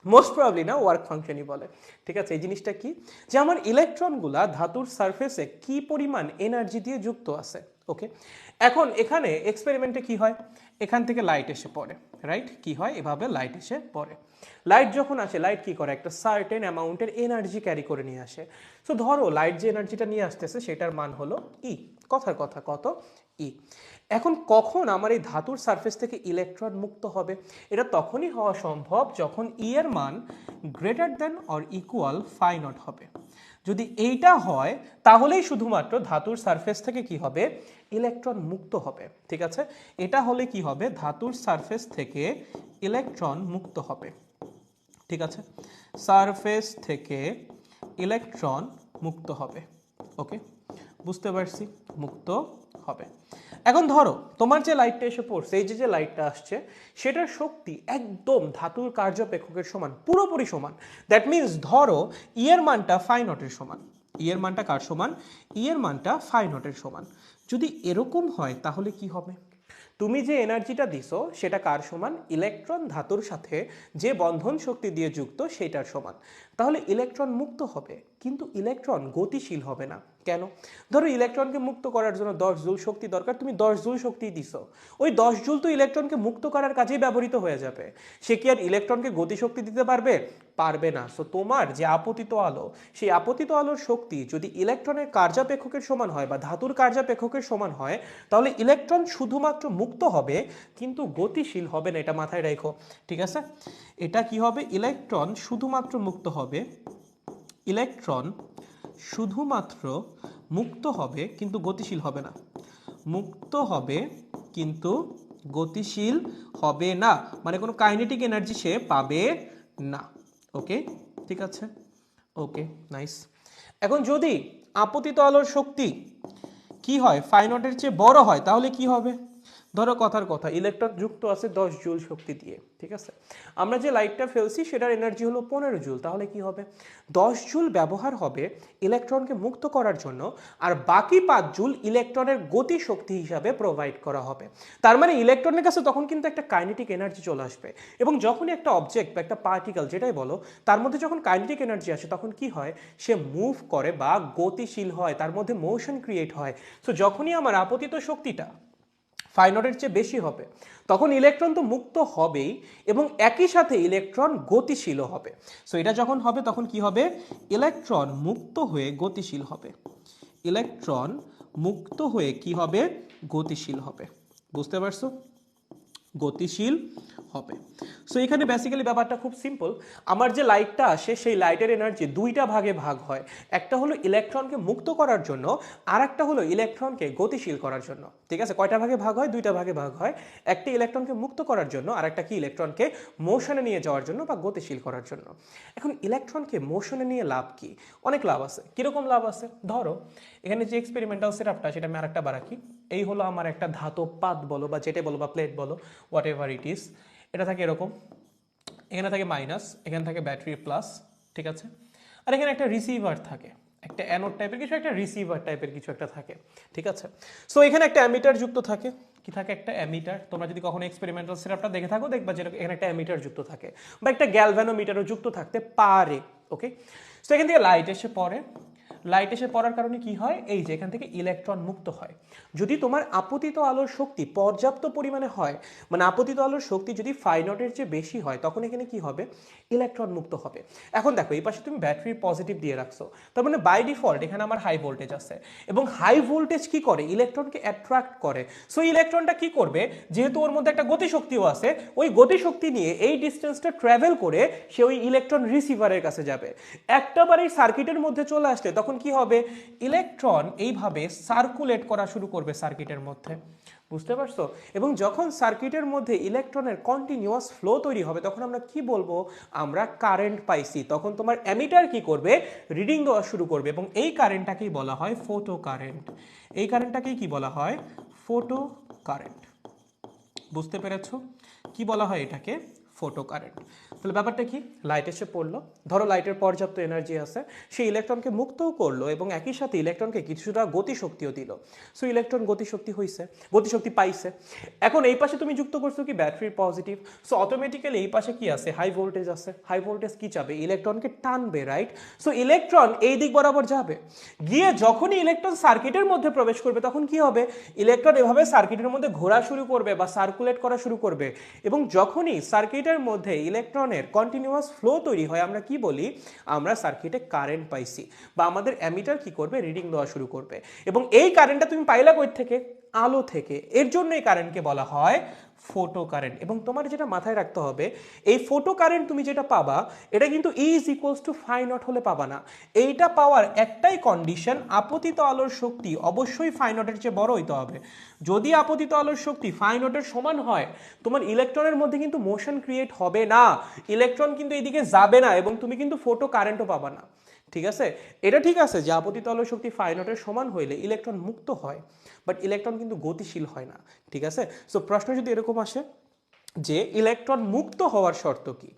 মোস্ট প্রবাবলি না, ওয়ার্ক ফাংশনই বলে, ঠিক আছে? এই জিনিসটা কি, যে আমার ইলেকট্রনগুলা ধাতুর সারফেসে কি পরিমাণ এনার্জি দিয়ে যুক্ত আছে, ওকে, এখন এখানে এক্সপেরিমেন্টে কি হয়, এখান থেকে লাইট এসে পড়ে, রাইট? কি হয়, এভাবে লাইট এসে পড়ে। লাইট যখন আসে, লাইট কি করে, একটা সার্টেন অ্যামাউন্টের এনার্জি ক্যারি করে নিয়ে আসে। সো ধরো লাইট যে এনার্জিটা নিয়ে আসতেছে সেটার মান হলো ই, কথার কথা কত, ই। এখন কখন আমার এই ধাতুর সারফেস থেকে ইলেকট্রন মুক্ত হবে? এটা তখনই হওয়া সম্ভব যখন ই এর মান greater than or equal phi naught হবে। যদি এইটা হয় তাহলেই শুধুমাত্র ধাতুর সারফেস থেকে কি হবে, ইলেকট্রন মুক্ত হবে। ঠিক আছে, এটা হলে কি হবে, ধাতুর সারফেস থেকে ইলেকট্রন মুক্ত হবে। ঠিক আছে, সারফেস থেকে ইলেকট্রন মুক্ত হবে। ওকে, বুঝতে পারছি, মুক্ত হবে। এখন ধরো তোমার যে লাইটটা এসে পড়ছে, এই যে লাইটটা আসছে, সেটার শক্তি একদম ধাতুর কার্যপেক্ষকের সমান, পুরোপুরি সমান। দ্যাট মিনস ধরো ই এর মানটা ফাই নটের সমান। ই এর মানটা কার সমান? ই এর মানটা ফাই নটের সমান। যদি এরকম হয় তাহলে কি হবে? তুমি যে এনার্জিটা দিছো সেটা কার সমান? ইলেকট্রন ধাতুর সাথে যে বন্ধন শক্তি দিয়ে যুক্ত সেটার সমান। তাহলে ইলেকট্রন মুক্ত হবে, কিন্তু ইলেকট্রন গতিশীল হবে না। কেন? ধরো ইলেকট্রনকে মুক্ত করার জন্য 10 জুল শক্তি দরকার, তুমি 10 জুল শক্তি দিছো, ওই 10 জুল তো ইলেকট্রনকে মুক্ত করার কাজেই ব্যবহৃত হয়ে যাবে। সে কি আর ইলেকট্রনকে গতিশক্তি দিতে পারবে? পারবে না। সো তোমার যে আপতিত আলো, সেই আপতিত আলোর শক্তি যদি ইলেকট্রনের কার্যাপেক্ষকের সমান হয় বা ধাতুর কার্যাপেক্ষকের সমান হয়, তাহলে ইলেকট্রন শুধুমাত্র মুক্ত হবে কিন্তু গতিশীল হবে না, এটা মাথায় রাখো। ঠিক আছে, এটা কি হবে, ইলেকট্রন শুধুমাত্র মুক্ত হবে, ইলেকট্রন শুধুমাত্র মুক্ত হবে কিন্তু গতিশীল হবে না, মুক্ত হবে কিন্তু গতিশীল হবে না, মানে কোনো কাইনেটিক এনার্জি সে পাবে না। ওকে, ঠিক আছে, ওকে, নাইস। এখন যদি আপতিত আলোর শক্তি কি হয়, ফাই নটের চেয়ে বড় হয়, তাহলে কি হবে? ধরো কথার কথা ইলেকট্রন যুক্ত আছে 10 জুল শক্তি দিয়ে। ঠিক আছে, আমরা যে লাইটটা ফেলছি সেটার এনার্জি হলো 15 জুল। তাহলে কি হবে, 10 জুল ব্যবহার হবে ইলেকট্রনকে মুক্ত করার জন্য, আর বাকি 5 জুল ইলেকট্রনের গতি শক্তি হিসাবে প্রোভাইড করা হবে। তার মানে ইলেকট্রনের কাছে তখন কিন্তু একটা কাইনেটিক এনার্জি চলে আসবে। এবং যখনই একটা অবজেক্ট বা একটা পার্টিকেল যেটাই বলো, তার মধ্যে যখন কাইনেটিক এনার্জি আসে তখন কি হয়, সে মুভ করে বা গতিশীল হয়, তার মধ্যে মোশন ক্রিয়েট হয়। সো যখনই আমার আপতিত শক্তিটা ফাই নটের চেয়ে বেশি হবে, তখন ইলেকট্রন তো মুক্ত হবেই এবং একই সাথে ইলেকট্রন গতিশীল হবে। সো এটা যখন হবে তখন কি হবে, ইলেকট্রন মুক্ত হয়ে গতিশীল হবে, ইলেকট্রন মুক্ত হয়ে কি হবে, গতিশীল হবে। বুঝতে পারছো, গতিশীল হবে। সো এখানে বেসিক্যালি ব্যাপারটা খুব সিম্পল। আমার যে লাইটটা আসে সেই লাইটের এনার্জি দুইটা ভাগে ভাগ হয়, একটা হলো ইলেকট্রনকে মুক্ত করার জন্য, আর একটা হলো ইলেকট্রনকে গতিশীল করার জন্য। ঠিক আছে, কয়টা ভাগে ভাগ হয়? দুইটা ভাগে ভাগ হয়। একটা ইলেকট্রনকে মুক্ত করার জন্য, আর একটা কি, ইলেকট্রনকে মোশনে নিয়ে যাওয়ার জন্য বা গতিশীল করার জন্য। এখন ইলেকট্রনকে মোশনে নিয়ে লাভ কি? অনেক লাভ আছে। কিরকম লাভ আছে? ধরো এখানে যে এক্সপেরিমেন্টাল সেটআপটা, সেটা আমি আরেকটা বারাকি। এই হলো আমার একটা ধাতব পাত বলো বা যেটা বলো বা প্লেট বলো, হোয়াট এভার ইট ইজ। এটা থাকে এরকম, এখানে থাকে মাইনাস, এখানে থাকে ব্যাটারি প্লাস। ঠিক আছে, আর এখানে একটা রিসিভার থাকে, একটা অ্যানোড টাইপের কিছু, একটা রিসিভার টাইপের কিছু একটা থাকে। ঠিক আছে, সো এখানে একটা অ্যামিটার যুক্ত থাকে। কি থাকে? একটা অ্যামিটার। তোমরা যদি কখনো এক্সপেরিমেন্টাল সেটআপটা দেখে থাকো দেখবা যে এখানে একটা অ্যামিটার যুক্ত থাকে, বা একটা গ্যালভানোমিটারও যুক্ত থাকতে পারে। ওকে, সো এখান থেকে লাইট এসে পড়ে, লাইট এসে পড়ার কারণে কি হয়, এই যে এখান থেকে ইলেকট্রন মুক্ত হয়। যদি তোমার আপতিত আলোর শক্তি পর্যাপ্ত পরিমাণে হয়, মানে আপতিত আলোর শক্তি যদি ফাই নটের চেয়ে বেশি হয়, তখন এখানে কি হবে, ইলেকট্রন মুক্ত হবে। এখন দেখো এই পাশে তুমি ব্যাটারি পজিটিভ দিয়ে রাখছো, তার মানে বাই ডিফল্ট এখানে আমার হাই ভোল্টেজ আছে, এবং হাই ভোল্টেজ কি করে, ইলেকট্রনকে অ্যাট্রাক্ট করে। সো ইলেকট্রনটা কি করবে, যেহেতু ওর মধ্যে একটা গতিশক্তিও আছে, ওই গতিশক্তি নিয়ে এই ডিস্টেন্সটা ট্রাভেল করে সে ওই ইলেকট্রন রিসিভারের কাছে যাবে। একটাবার এই সার্কিটের মধ্যে চলে আসলে তখন কি হবে, ইলেকট্রন এইভাবে সার্কুলেট করা শুরু করবে সার্কিটের মধ্যে। বুঝতে পারছো? এবং যখন সার্কিটের মধ্যে ইলেকট্রনের কন্টিনিউয়াস ফ্লো তৈরি হবে, তখন আমরা কি বলবো, আমরা কারেন্ট পাইছি। তখন তোমার অ্যামিটার কি করবে, রিডিং দেওয়া শুরু করবে, এবং এই কারেন্টটাকেই বলা হয় ফোটো কারেন্ট। এই কারেন্টটাকেই কি বলা হয়, ফোটো কারেন্ট। বুঝতে পেরেছো? কি বলা হয় এটাকে, ফোটো কারেন্ট। তাহলে ব্যাপারটা কি, লাইট এসে পড়লো, ধরো লাইটের পর্যাপ্ত এনার্জি আছে, সেই ইলেকট্রনকে মুক্তও করলো এবং একই সাথে ইলেকট্রনকে কিছুটা গতিশক্তিও দিল। সো ইলেকট্রন গতিশক্তি হয়েছে, গতিশক্তি পাইছে। এখন এই পাশে তুমি যুক্ত করছো কি ব্যাটারির পজিটিভ, সো অটোমেটিক্যালি এই পাশে কি আছে, হাই ভোল্টেজ আছে। হাই ভোল্টেজ কি চাবে, ইলেকট্রনকে টানবে, রাইট? সো ইলেকট্রন এই দিক বরাবর যাবে, গিয়ে যখনই ইলেকট্রন সার্কিটের মধ্যে প্রবেশ করবে তখন কি হবে, ইলেকট্রন এভাবে সার্কিটের মধ্যে ঘোরা শুরু করবে বা সার্কুলেট করা শুরু করবে। এবং যখনই সার্কিটের মধ্যে ইলেকট্রনের কন্টিনিউয়াস ফ্লো তৈরি হয়, আমরা কি বলি, আমরা সার্কিটে কারেন্ট পাইছি, বা আমাদের অ্যামিটার কি করবে, রিডিং দেওয়া শুরু করবে। এবং এই কারেন্টটা তুমি পাইলা কই থেকে, আলো থেকে। এর জন্য এই কারেন্টকে বলা হয় ফোটো কারেন্ট। এবং তোমার যেটা মাথায় রাখতে হবে, এই ফোটো কারেন্ট তুমি যেটা পাবা, এটা কিন্তু E is equals to phi naught হলে পাবা না। এইটা পাওয়ার একটাই কন্ডিশন, আপতিত আলোর শক্তি অবশ্যই ফাই নটের চেয়ে বড় হইতে হবে। যদি আপতিত আলোর শক্তি ফাই নটের সমান হয়, তোমার ইলেকট্রনের মধ্যে কিন্তু মোশন ক্রিয়েট হবে না, ইলেকট্রন কিন্তু এইদিকে যাবে না, এবং তুমি কিন্তু ফোটো কারেন্টও পাবা না। ঠিক আছে, এটা ঠিক আছে যে আপতিত আলোর শক্তি ফাই নটের সমান হইলে ইলেকট্রন মুক্ত হয়, বাট ইলেকট্রন কিন্তু গতিশীল হয় না। ঠিক আছে, সো প্রশ্ন যদি এরকম আসে যে ইলেকট্রন মুক্ত হওয়ার শর্ত কি,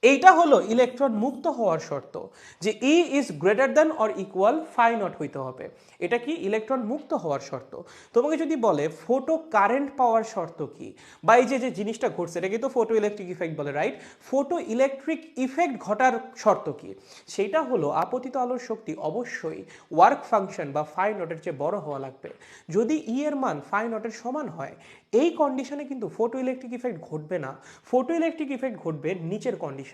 এইটা হলো ইলেকট্রন মুক্ত হওয়ার শর্ত, যে E is greater than or equal phi naught হইতে হবে। এটা কি ইলেকট্রন মুক্ত হওয়ার শর্ত। তোমাকে যদি বলে ফোটো কারেন্ট পাওয়ার শর্ত কি, বা এই যে জিনিসটা ঘটছে এটাকে তো ফোটো ইলেকট্রিক ইফেক্ট বলে, রাইট? ফোটো ইলেকট্রিক ইফেক্ট ঘটার শর্ত কি, সেইটা হলো আপতিত আলোর শক্তি অবশ্যই ওয়ার্ক ফাংশন বা ফাই নটের চেয়ে বড় হওয়া লাগবে। যদি E এর মান ফাই নটের সমান হয়, এই কন্ডিশনে কিন্তু ফোটো ইলেকট্রিক ইফেক্ট ঘটবে না, ফোটো ইলেকট্রিক ইফেক্ট ঘটবে নিচের কন্ডিশনে।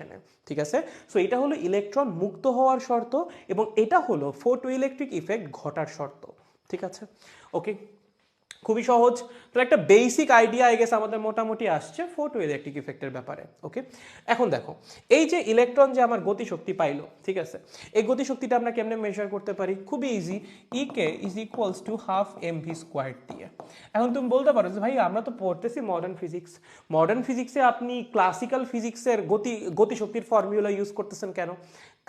ঠিক আছে, সো এটা হলো ইলেকট্রন মুক্ত হওয়ার শর্ত, এবং এটা হলো ফোটো ইলেকট্রিক ইফেক্ট ঘটার শর্ত। ঠিক আছে, ওকে, খুবই সহজ। তো একটা বেসিক আইডিয়া আই গেস আমাদের মোটামুটি আসছে ফোটো ইলেকট্রিক ইফেক্টের ব্যাপারে। ওকে, এখন দেখো এই যে ইলেকট্রন যে আমার গতিশক্তি পাইলো, ঠিক আছে, এই গতিশক্তিটা আমরা কেমনে মেজার করতে পারি, খুবই easy, E K is equals to half mv square দিয়ে। এখন তুমি বলতে পারো যে ভাই আমরা তো পড়তেছি মডার্ন ফিজিক্স, মডার্ন ফিজিক্সে আপনি ক্লাসিক্যাল ফিজিক্সের গতিশক্তির ফর্মুলা ইউজ করতেছেন কেন?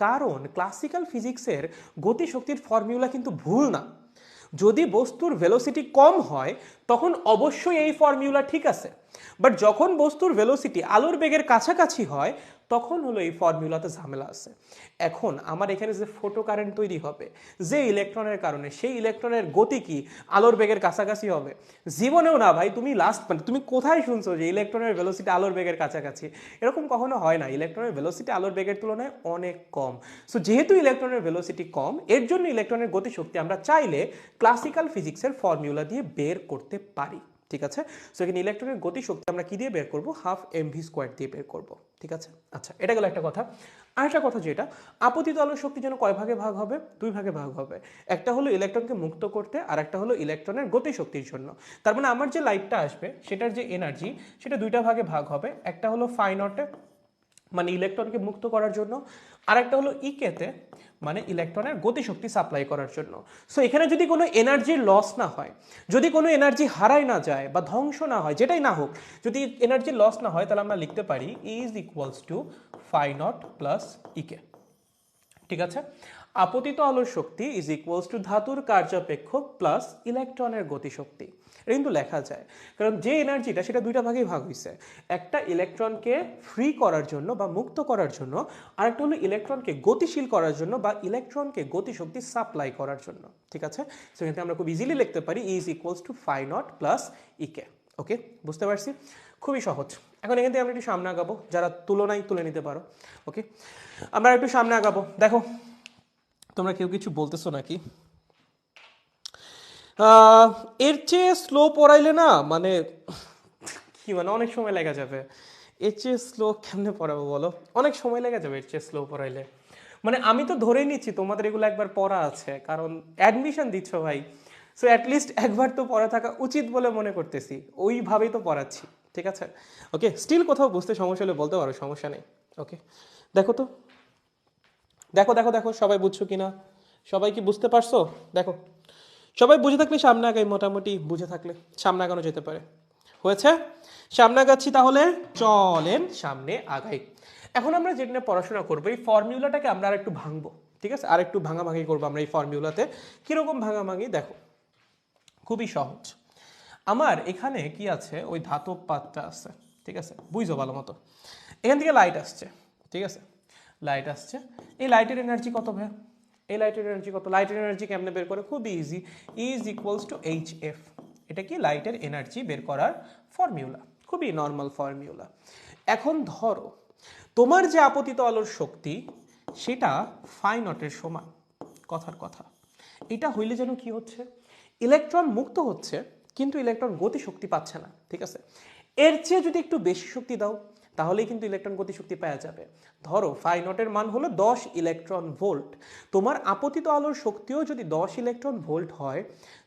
কারণ ক্লাসিক্যাল ফিজিক্সের গতিশক্তির ফর্মুলা কিন্তু ভুল না। যদি বস্তুর ভেলোসিটি কম হয় তখন অবশ্যই এই ফর্মুলা ঠিক আছে, বাট যখন বস্তুর ভেলোসিটি আলোর বেগের কাছাকাছি হয় তখন হলো এই ফর্মুলাতে ঝামেলা আছে। এখন আমার এখানে যে ফোটো কারেন্ট তৈরি হবে যে ইলেকট্রনের কারণে, সেই ইলেকট্রনের গতি কি আলোর বেগের কাছাকাছি হবে? জীবনেও না ভাই। তুমি তুমি কোথায় শুনছো যে ইলেকট্রনের ভেলোসিটি আলোর বেগের কাছাকাছি? এরকম কখনো হয় না। ইলেকট্রনের ভেলোসিটি আলোর বেগের তুলনায় অনেক কম। সো যেহেতু ইলেকট্রনের ভেলোসিটি কম, এর জন্য ইলেকট্রনের গতিশক্তি আমরা চাইলে ক্লাসিক্যাল ফিজিক্সের ফর্মুলা দিয়ে বের করতে পারি। ঠিক আছে, সো এখানে ইলেকট্রনের গতিশক্তি আমরা কি দিয়ে বের করব, হাফ mv স্কোয়ার দিয়ে বের করব। ঠিক আছে, আচ্ছা, এটা গেল একটা কথা। আরেকটা কথা যেটা, আপতিত আলোর শক্তি যেন কয় ভাগে ভাগ হবে, দুই ভাগে ভাগ হবে। একটা হলো ইলেকট্রনকে মুক্ত করতে, আর একটা হলো ইলেকট্রনের গতিশক্তির জন্য। তার মানে আমার যে লাইটটা আসবে সেটার যে এনার্জি, সেটা দুইটা ভাগে ভাগ হবে। একটা হলো ফাই নটে, মানে ইলেকট্রনকে মুক্ত করার জন্য, আর একটা হলো ইকেতে, মানে ইলেকট্রনের গতিশক্তি সাপ্লাই করার জন্য। সো এখানে যদি কোনো এনার্জির লস না হয়, যদি কোনো এনার্জি হারাই না যায় বা ধ্বংস না হয়, যেটাই না হোক, যদি এনার্জির লস না হয়, তাহলে আমরা লিখতে পারি E is equals to phi not plus E K. ঠিক আছে, আপতিত আলোর শক্তি ইজ ইকুয়ালস টু ধাতুর কার্যাপেক্ষক প্লাস ইলেকট্রনের গতিশক্তি। এটা কিন্তু লেখা যায়, কারণ যে এনার্জিটা সেটা দুইটা ভাগেই ভাগ হয়েছে। একটা ইলেকট্রনকে ফ্রি করার জন্য বা মুক্ত করার জন্য, আর একটা হলো ইলেকট্রনকে গতিশীল করার জন্য বা ইলেকট্রনকে গতিশক্তি সাপ্লাই করার জন্য। ঠিক আছে, সেখানে আমরা খুব ইজিলি লিখতে পারি E is equals to phi not plus E K. Okay, বুঝতে পারছি, খুবই সহজ। এখন এখান থেকে আমরা একটু সামনে আগাবো, যারা তুলনায় তুলে নিতে পারো। ওকে, আমরা একটু সামনে আগাবো। দেখো তোমরা কেউ কিছু বলতেছো নাকি? এর চেয়ে স্লো পড়াইলে না, মানে কি, মানে অনেক সময় লেগে যাবে। এর চেয়ে স্লো কেমনে পড়াবো বলো, অনেক সময় লেগে যাবে এর চেয়ে স্লো পড়াইলে। মানে আমি তো ধরেই নিচ্ছি তোমাদের এগুলো একবার পড়া আছে, কারণ অ্যাডমিশন দিচ্ছ ভাই। সো অ্যাটলিস্ট একবার তো পড়া থাকা উচিত বলে মনে করতেছি, ওইভাবেই তো পড়াচ্ছি। ঠিক আছে, ওকে, স্টিল কোথাও বুঝতে সমস্যা হলে বলতে পারো, সমস্যা নেই। ওকে, দেখো তো, দেখো দেখো দেখো সবাই বুঝছো কিনা, সবাই কি বুঝতে পারছো? দেখো, সবাই বুঝে থাকলে সামনে আগাই, মোটামুটি বুঝে থাকলে সামনে আগানো যেতে পারে। হয়েছে, সামনে আগাচ্ছি, তাহলে চলেন সামনে আগাই। এখন আমরা যেটা নিয়ে পড়াশোনা করবো, এই ফর্মুলাটাকে আমরা আর একটু ভাঙবো। ঠিক আছে, আর একটু ভাঙাভাঙি করবো আমরা এই ফর্মুলাতে। কিরকম ভাঙাভাঙি দেখো, খুবই সহজ। আমার এখানে কি আছে, ওই ধাতব পাতটা আছে। ঠিক আছে, বুঝো ভালো মতো। এখান থেকে লাইট আসছে, ঠিক আছে, লাইট আসছে, এই লাইটের এনার্জি কত ভাই? এই লাইটের এনার্জি কত? লাইটের এনার্জি কেমনে বের করে? খুবই easy, is equals to H F. এটা কি লাইটের এনার্জি বের করার ফর্মুলা, খুবই নর্মাল ফর্মুলা। এখন ধরো তোমার যে আপতিত আলোর শক্তি সেটা ফাই নটের সমান, কথার কথা, এটা হইলে যেন কি হচ্ছে, ইলেকট্রন মুক্ত হচ্ছে কিন্তু ইলেকট্রন গতি শক্তি পাচ্ছে না, ঠিক আছে। এর চেয়ে যদি একটু বেশি শক্তি দাও তাহলেই কিন্তু ইলেকট্রন গতিশক্তি পাওয়া যাবে। ধরো ফাই নটের মান হলো 10 ইলেকট্রন ভোল্ট, তোমার আপতিত আলোর শক্তিও যদি 10 ইলেকট্রন ভোল্ট হয়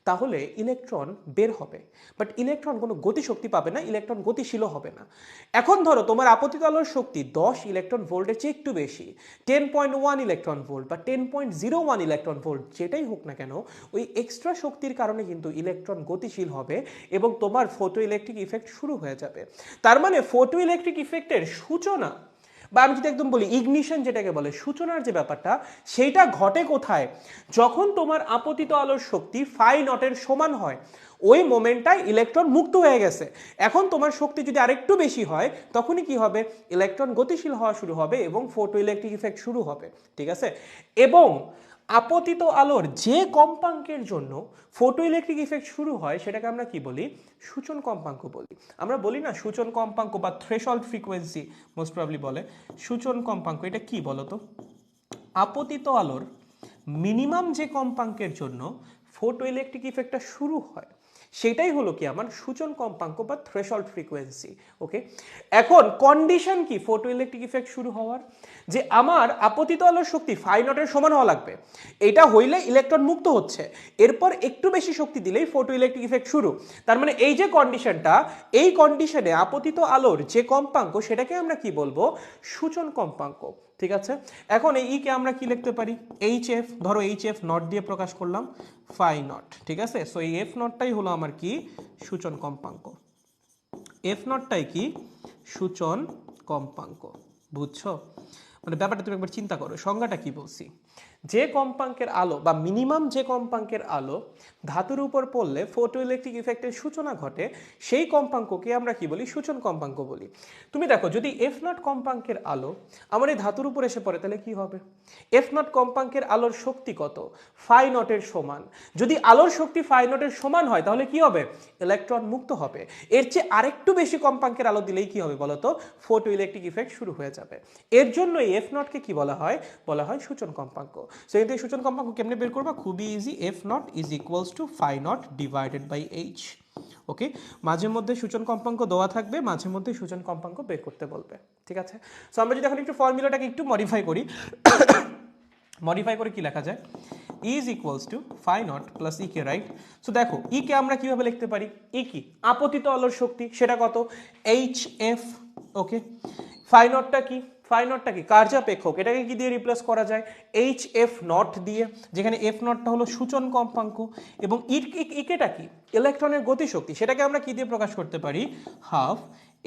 তাহলে ইলেকট্রন বের হবে, বাট ইলেকট্রন কোনো গতিশক্তি পাবে না, ইলেকট্রন গতিশীলও হবে না। এখন ধরো তোমার আপতিত আলোর শক্তি 10 ইলেকট্রন ভোল্টের চেয়ে একটু বেশি, 10.1 ইলেকট্রন ভোল্ট বা 10.01 ইলেকট্রন ভোল্ট, যেটাই হোক না কেন, ওই এক্সট্রা শক্তির কারণে কিন্তু ইলেকট্রন গতিশীল হবে এবং তোমার ফটো ইলেকট্রিক ইফেক্ট শুরু হয়ে যাবে। তার মানে ফটো ইলেকট্রিক ইফেক্টের সূচনা, বা আমি যদি একদম বলি ইগনিশন যেটাকে বলে, সূচনার যে ব্যাপারটা, সেইটা ঘটে কোথায়? যখন তোমার আপতিত আলোর শক্তি ফাই নটের সমান হয়, ওই মোমেন্টটায় ইলেকট্রন মুক্ত হয়ে গেছে। এখন তোমার শক্তি যদি আরেকটু বেশি হয় তখনই কি হবে, ইলেকট্রন গতিশীল হওয়া শুরু হবে এবং ফটো ইলেকট্রিক ইফেক্ট শুরু হবে, ঠিক আছে। এবং আপতিত আলোর যে কম্পাঙ্কের জন্য ফটো ইলেকট্রিক ইফেক্ট শুরু হয় সেটাকে আমরা কি বলি, সূচন কম্পাঙ্ক বলি। আমরা বলি না সূচন কম্পাঙ্ক বা থ্রেশহোল্ড ফ্রিকোয়েন্সি মোস্ট প্রবাবলি বলে। সূচন কম্পাঙ্ক এটা কি বলতো? আপতিত আলোর মিনিমাম যে কম্পাঙ্কের জন্য ফটো ইলেকট্রিক ইফেক্টটা শুরু হয় সেটাই হলো কি আমার সূচন কম্পাঙ্ক বা থ্রেশহোল্ড ফ্রিকোয়েন্সি। ওকে, এখন কন্ডিশন কি ফটো ইলেকট্রিক ইফেক্ট শুরু হওয়ার? যে আমার আপতিত আলোর শক্তি ফাই নটের সমান হওয়া লাগবে, এটা হইলে ইলেকট্রন মুক্ত হচ্ছে, এরপর একটু বেশি শক্তি দিলেই ফটো ইলেকট্রিক ইফেক্ট শুরু। তার মানে এই যে কন্ডিশনটা, এই কন্ডিশনে আপতিত আলোর যে কম্পাঙ্ক সেটাকে আমরা কি বলবো, সূচন কম্পাঙ্ক, ঠিক আছে। এখন এই কে আমরা কি লিখতে পারি, এইচ এফ, ধরো এইচ এফ নট দিয়ে প্রকাশ করলাম ফাই নট, ঠিক আছে। সো এই এফ নটটাই হলো আমার কি, সূচন কম্পাঙ্ক। এফ নটটাই কি, সূচন কম্পাঙ্ক। বুঝছো? মানে ব্যাপারটা তুমি একবার চিন্তা করো, সংজ্ঞাটা কি বলছি। যে কম্পাঙ্কের আলো বা মিনিমাম যে কম্পাঙ্কের আলো ধাতুর উপর পড়লে ফটো ইলেকট্রিক ইফেক্টের সূচনা ঘটে, সেই কম্পাঙ্ককে আমরা কি বলি, সূচন কম্পাঙ্ক বলি। তুমি দেখো যদি এফ নট কম্পাঙ্কের আলো আমার এই ধাতুর উপর এসে পড়ে তাহলে কি হবে? এফ নট কম্পাঙ্কের আলোর শক্তি কত? ফাই নটের সমান। যদি আলোর শক্তি ফাই নটের সমান হয় তাহলে কি হবে, ইলেকট্রন মুক্ত হবে। এর চেয়ে আরেকটু বেশি কম্পাঙ্কের আলো দিলেই কি হবে বলতো, ফটো ইলেকট্রিক ইফেক্ট শুরু হয়ে যাবে। এর জন্য এফ নটকে কি বলা হয়, বলা হয় সূচন কম্পাঙ্ক। সো এতে সূচন কম্পাঙ্ক কেমনে বের করবা, খুবই easy, F not is equals to phi not divided by H. Okay, মাঝে মধ্যে সূচন কম্পাঙ্ক দেওয়া থাকবে, মাঝে মধ্যে সূচন কম্পাঙ্ক বের করতে বলবে, ঠিক আছে। সো আমরা যদি এখন একটু ফর্মুলাটাকে একটু মডিফাই করি, মডিফাই করে কি লেখা যায়, is equals to phi not plus E K, right. So দেখো ই কে আমরা কিভাবে লিখতে পারি, ই কি আপতিত আলোর শক্তি, সেটা কত, এইচ এফ। ওকে, ফাই নটটা কি, ফাই নটটা কি কার্যাপেক্ষক, এটাকে কি দিয়ে রিপ্লেস করা যায়, এইচ এফ নট দিয়ে, যেখানে এফ নটটা হলো সূচন কম্পাঙ্ক এবং ইকেটা কি ইলেকট্রনের গতিশক্তি, সেটাকে আমরা কি দিয়ে প্রকাশ করতে পারি, হাফ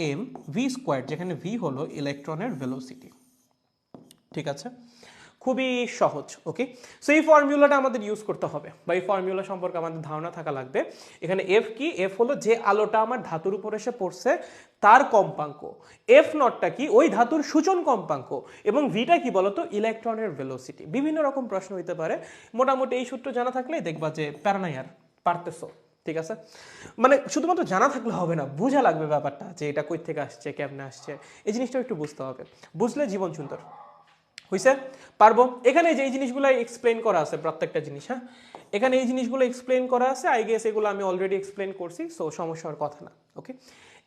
এম ভি স্কোয়ার, যেখানে ভি হলো ইলেকট্রনের ভেলোসিটি, ঠিক আছে। খুবই সহজ। ওকে, সো এই ফর্মুলাটা আমাদের ইউজ করতে হবে বা এই ফর্মুলা সম্পর্কে আমাদের ধারণা থাকা লাগবে। এখানে এফ কি, এফ হলো যে আলোটা আমার ধাতুর উপর এসে পড়ছে তার কম্পাঙ্ক, এফ নটটা কি ওই ধাতুর সূচন কম্পাঙ্ক, এবং ভিটা কি বলতো, ইলেকট্রনের ভেলোসিটি। বিভিন্ন রকম প্রশ্ন হইতে পারে, মোটামুটি এই সূত্র জানা থাকলেই দেখবা যে প্যারানাই আর পারতেছো, ঠিক আছে। মানে শুধুমাত্র জানা থাকলে হবে না, বোঝা লাগবে ব্যাপারটা যে এটা কই থেকে আসছে, কেমনে আসছে, এই জিনিসটা একটু বুঝতে হবে, বুঝলে জীবন সুন্দর হইছে, পারবো। এখানে যে জিনিসগুলো এক্সপ্লেন করা আছে প্রত্যেকটা জিনিস, হ্যাঁ এখানে এই জিনিসগুলো এক্সপ্লেন করা আছে, আই গেস এগুলো আমি অলরেডি এক্সপ্লেন করছি, সো সমস্যা হওয়ার কথা না। ওকে,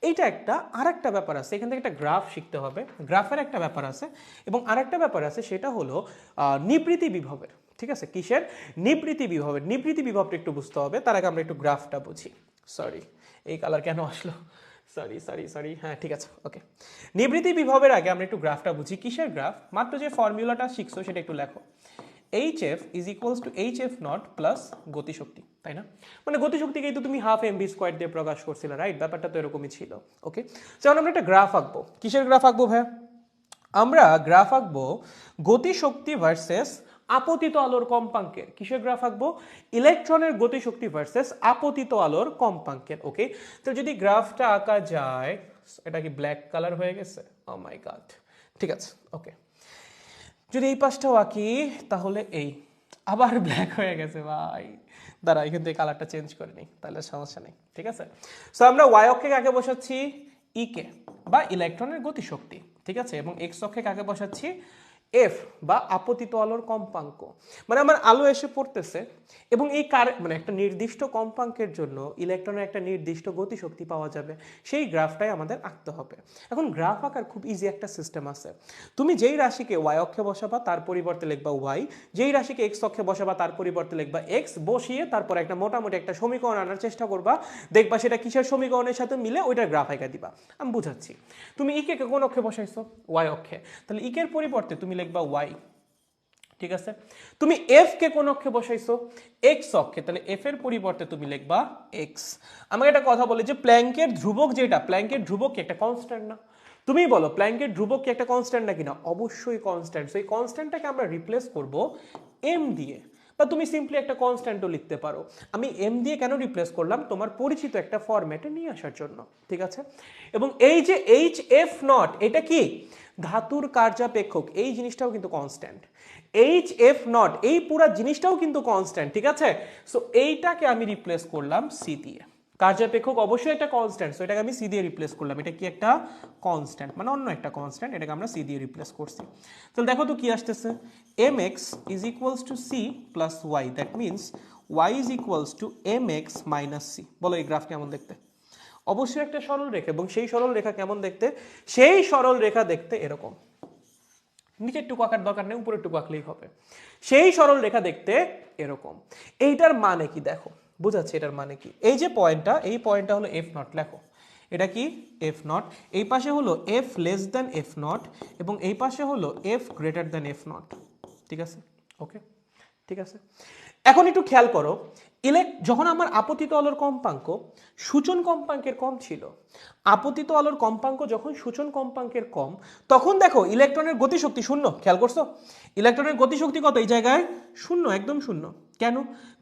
এইটা একটা, আর একটা ব্যাপার আছে, এখান থেকে একটা গ্রাফ শিখতে হবে, গ্রাফের একটা ব্যাপার আছে, এবং আরেকটা ব্যাপার আছে সেটা হলো নিবৃত্তি বিভবের, ঠিক আছে। কিসের, নিবৃত্তি বিভবের, নিবৃত্তি বিভবটা একটু বুঝতে হবে, তার আগে আমরা একটু গ্রাফটা বুঝি। সরি, এই কালার কেন আসলো, সরি সরি সরি, হ্যাঁ ঠিক আছে। ওকে, নিবৃত্তি বিভবের আগে আমরা একটু গ্রাফটা বুঝি। কিসের গ্রাফ, মাত্র যে ফর্মুলাটা শিখছো সেটা একটু লেখো, H F is equals to H F not plus গতিশক্তি, তাই না? মানে গতিশক্তিকেই তো তুমি হাফ এম ভি স্কোয়ার দিয়ে প্রকাশ করছিলে, রাইট? ব্যাপারটা তো এরকমই ছিল। ওকে, যেমন আমরা একটা গ্রাফ আঁকবো, কিসের গ্রাফ আঁকবো ভাইয়া? আমরা গ্রাফ আঁকবো গতিশক্তি ভার্সেস আপতিত আলোর কম্পাঙ্কের। কিসের গ্রাফ আঁকবো, ইলেকট্রনের গতিশক্তি ভার্সেস আপতিত আলোর কম্পাঙ্কের। ওকে, তো যদি গ্রাফটা আঁকা যায়, এটা কি ব্ল্যাক কালার হয়ে গেছে? ও মাই গড, ঠিক আছে ওকে। যদি এই পাশটাও আঁকি তাহলে এই আবার ব্ল্যাক হয়ে গেছে ভাই, দাঁড়া এখান থেকে কালারটা চেঞ্জ করে নিই, তাহলে সমস্যা নেই, ঠিক আছে। সো আমরা ওয়াই অক্ষে কাকে বসাচ্ছি, ই কে বা ইলেকট্রনের গতিশক্তি, ঠিক আছে, এবং এক্স অক্ষে কাকে বসাচ্ছি, এফ বা আপতিত আলোর কম্পাঙ্ক। মানে আমার আলো এসে পড়তেছে এবং এই মানে একটা নির্দিষ্ট কম্পাঙ্কের জন্য ইলেকট্রনের একটা নির্দিষ্ট গতিশক্তি পাওয়া যাবে, সেই গ্রাফটাই আমাদের আঁকতে হবে। এখন গ্রাফ আঁকার খুব ইজি একটা সিস্টেম আছে। তুমি যেই রাশিকে ওয়াই অক্ষে বসাবা তার পরিবর্তে লিখবা ওয়াই, যেই রাশিকে এক্স অক্ষে বসাবা তার পরিবর্তে লিখবা এক্স, বসিয়ে তারপর একটা মোটামুটি একটা সমীকরণ আনার চেষ্টা করবা, দেখবা সেটা কিসের সমীকরণের সাথে মিলে ওইটার গ্রাফ আঁকা দিবা। আমি বুঝাচ্ছি। তুমি ইকে কোন অক্ষে বসাইছো, ওয়াই অক্ষে, তাহলে ইকের পরিবর্তে তুমি লিখবা ওয়াই, ঠিক আছে। তুমি এফ কে কোন অক্ষে বসাইছো, এক্স অক্ষে, তাহলে এফ এর পরিবর্তে তুমি লিখবা এক্স। আমাকে একটা কথা বলে যে প্ল্যাঙ্কের ধ্রুবক যেটা, প্ল্যাঙ্কের ধ্রুবক কি একটা কনস্ট্যান্ট না? তুমি বলো প্ল্যাঙ্কের ধ্রুবক কি একটা কনস্ট্যান্ট নাকি না? অবশ্যই কনস্ট্যান্ট। সেই কনস্ট্যান্টটাকে আমরা রিপ্লেস করব এম দিয়ে, বা তুমি সিম্পলি একটা কনস্ট্যান্টও লিখতে পারো। আমি এম দিয়ে কেন রিপ্লেস করলাম, তোমার পরিচিত একটা ফরম্যাটে নিয়ে আসার জন্য, ঠিক আছে। এবং এই যে এইচ এফ নট, এটা কি ধাতুর কার্যাপেক্ষক, এই জিনিসটাও কিন্তু কনস্ট্যান্ট। এইচ এফ নট এই পুরো জিনিসটাও কিন্তু কনস্ট্যান্ট, ঠিক আছে। সো এইটাকে আমি রিপ্লেস করলাম সি দিয়ে। কার্যাপেক্ষক অবশ্যই একটা কনস্ট্যান্ট, সো এটাকে আমি সি দিয়ে রিপ্লেস করলাম। এটা কি একটা কনস্ট্যান্ট, মানে অন্য একটা কনস্ট্যান্ট, এটাকে আমরা সি দিয়ে রিপ্লেস করছি। তাহলে দেখো তো কি আসতেছে, M X is equals to C plus Y, that means Y is equals to M X minus C. বলো এই গ্রাফ কেমন দেখতে? অবশ্যই একটা সরল রেখা, এবং সেই সরল রেখা কেমন দেখতে? সেই সরল রেখা দেখতে এরকম। নিচের টুকু আঁকার দরকার নেই, উপরের টুকু আঁকলেই হবে। সেই সরল রেখা দেখতে এরকম। এইটার মানে কি দেখো, বুঝাচ্ছে এটার মানে কি। এই যে পয়েন্টটা, এই পয়েন্টটা হলো এফ নট, লেখো এটা কি এফ নট, এই পাশে হলো F less than F not, এবং এই পাশে হলো F greater than F not, ঠিক আছে ওকে, ঠিক আছে। এখন একটু খেয়াল করো, যখন আমার আপতিত আলোর কম্পাঙ্ক সূচন কম্পাঙ্কের কম ছিল, আপতিত আলোর কম্পাঙ্ক যখন সূচন কম্পাঙ্কের কম, তখন দেখো ইলেকট্রনের গতিশক্তি শূন্য। খেয়াল করছো, ইলেকট্রনের গতিশক্তি কত এই জায়গায়? শূন্য, একদম শূন্য। কেন?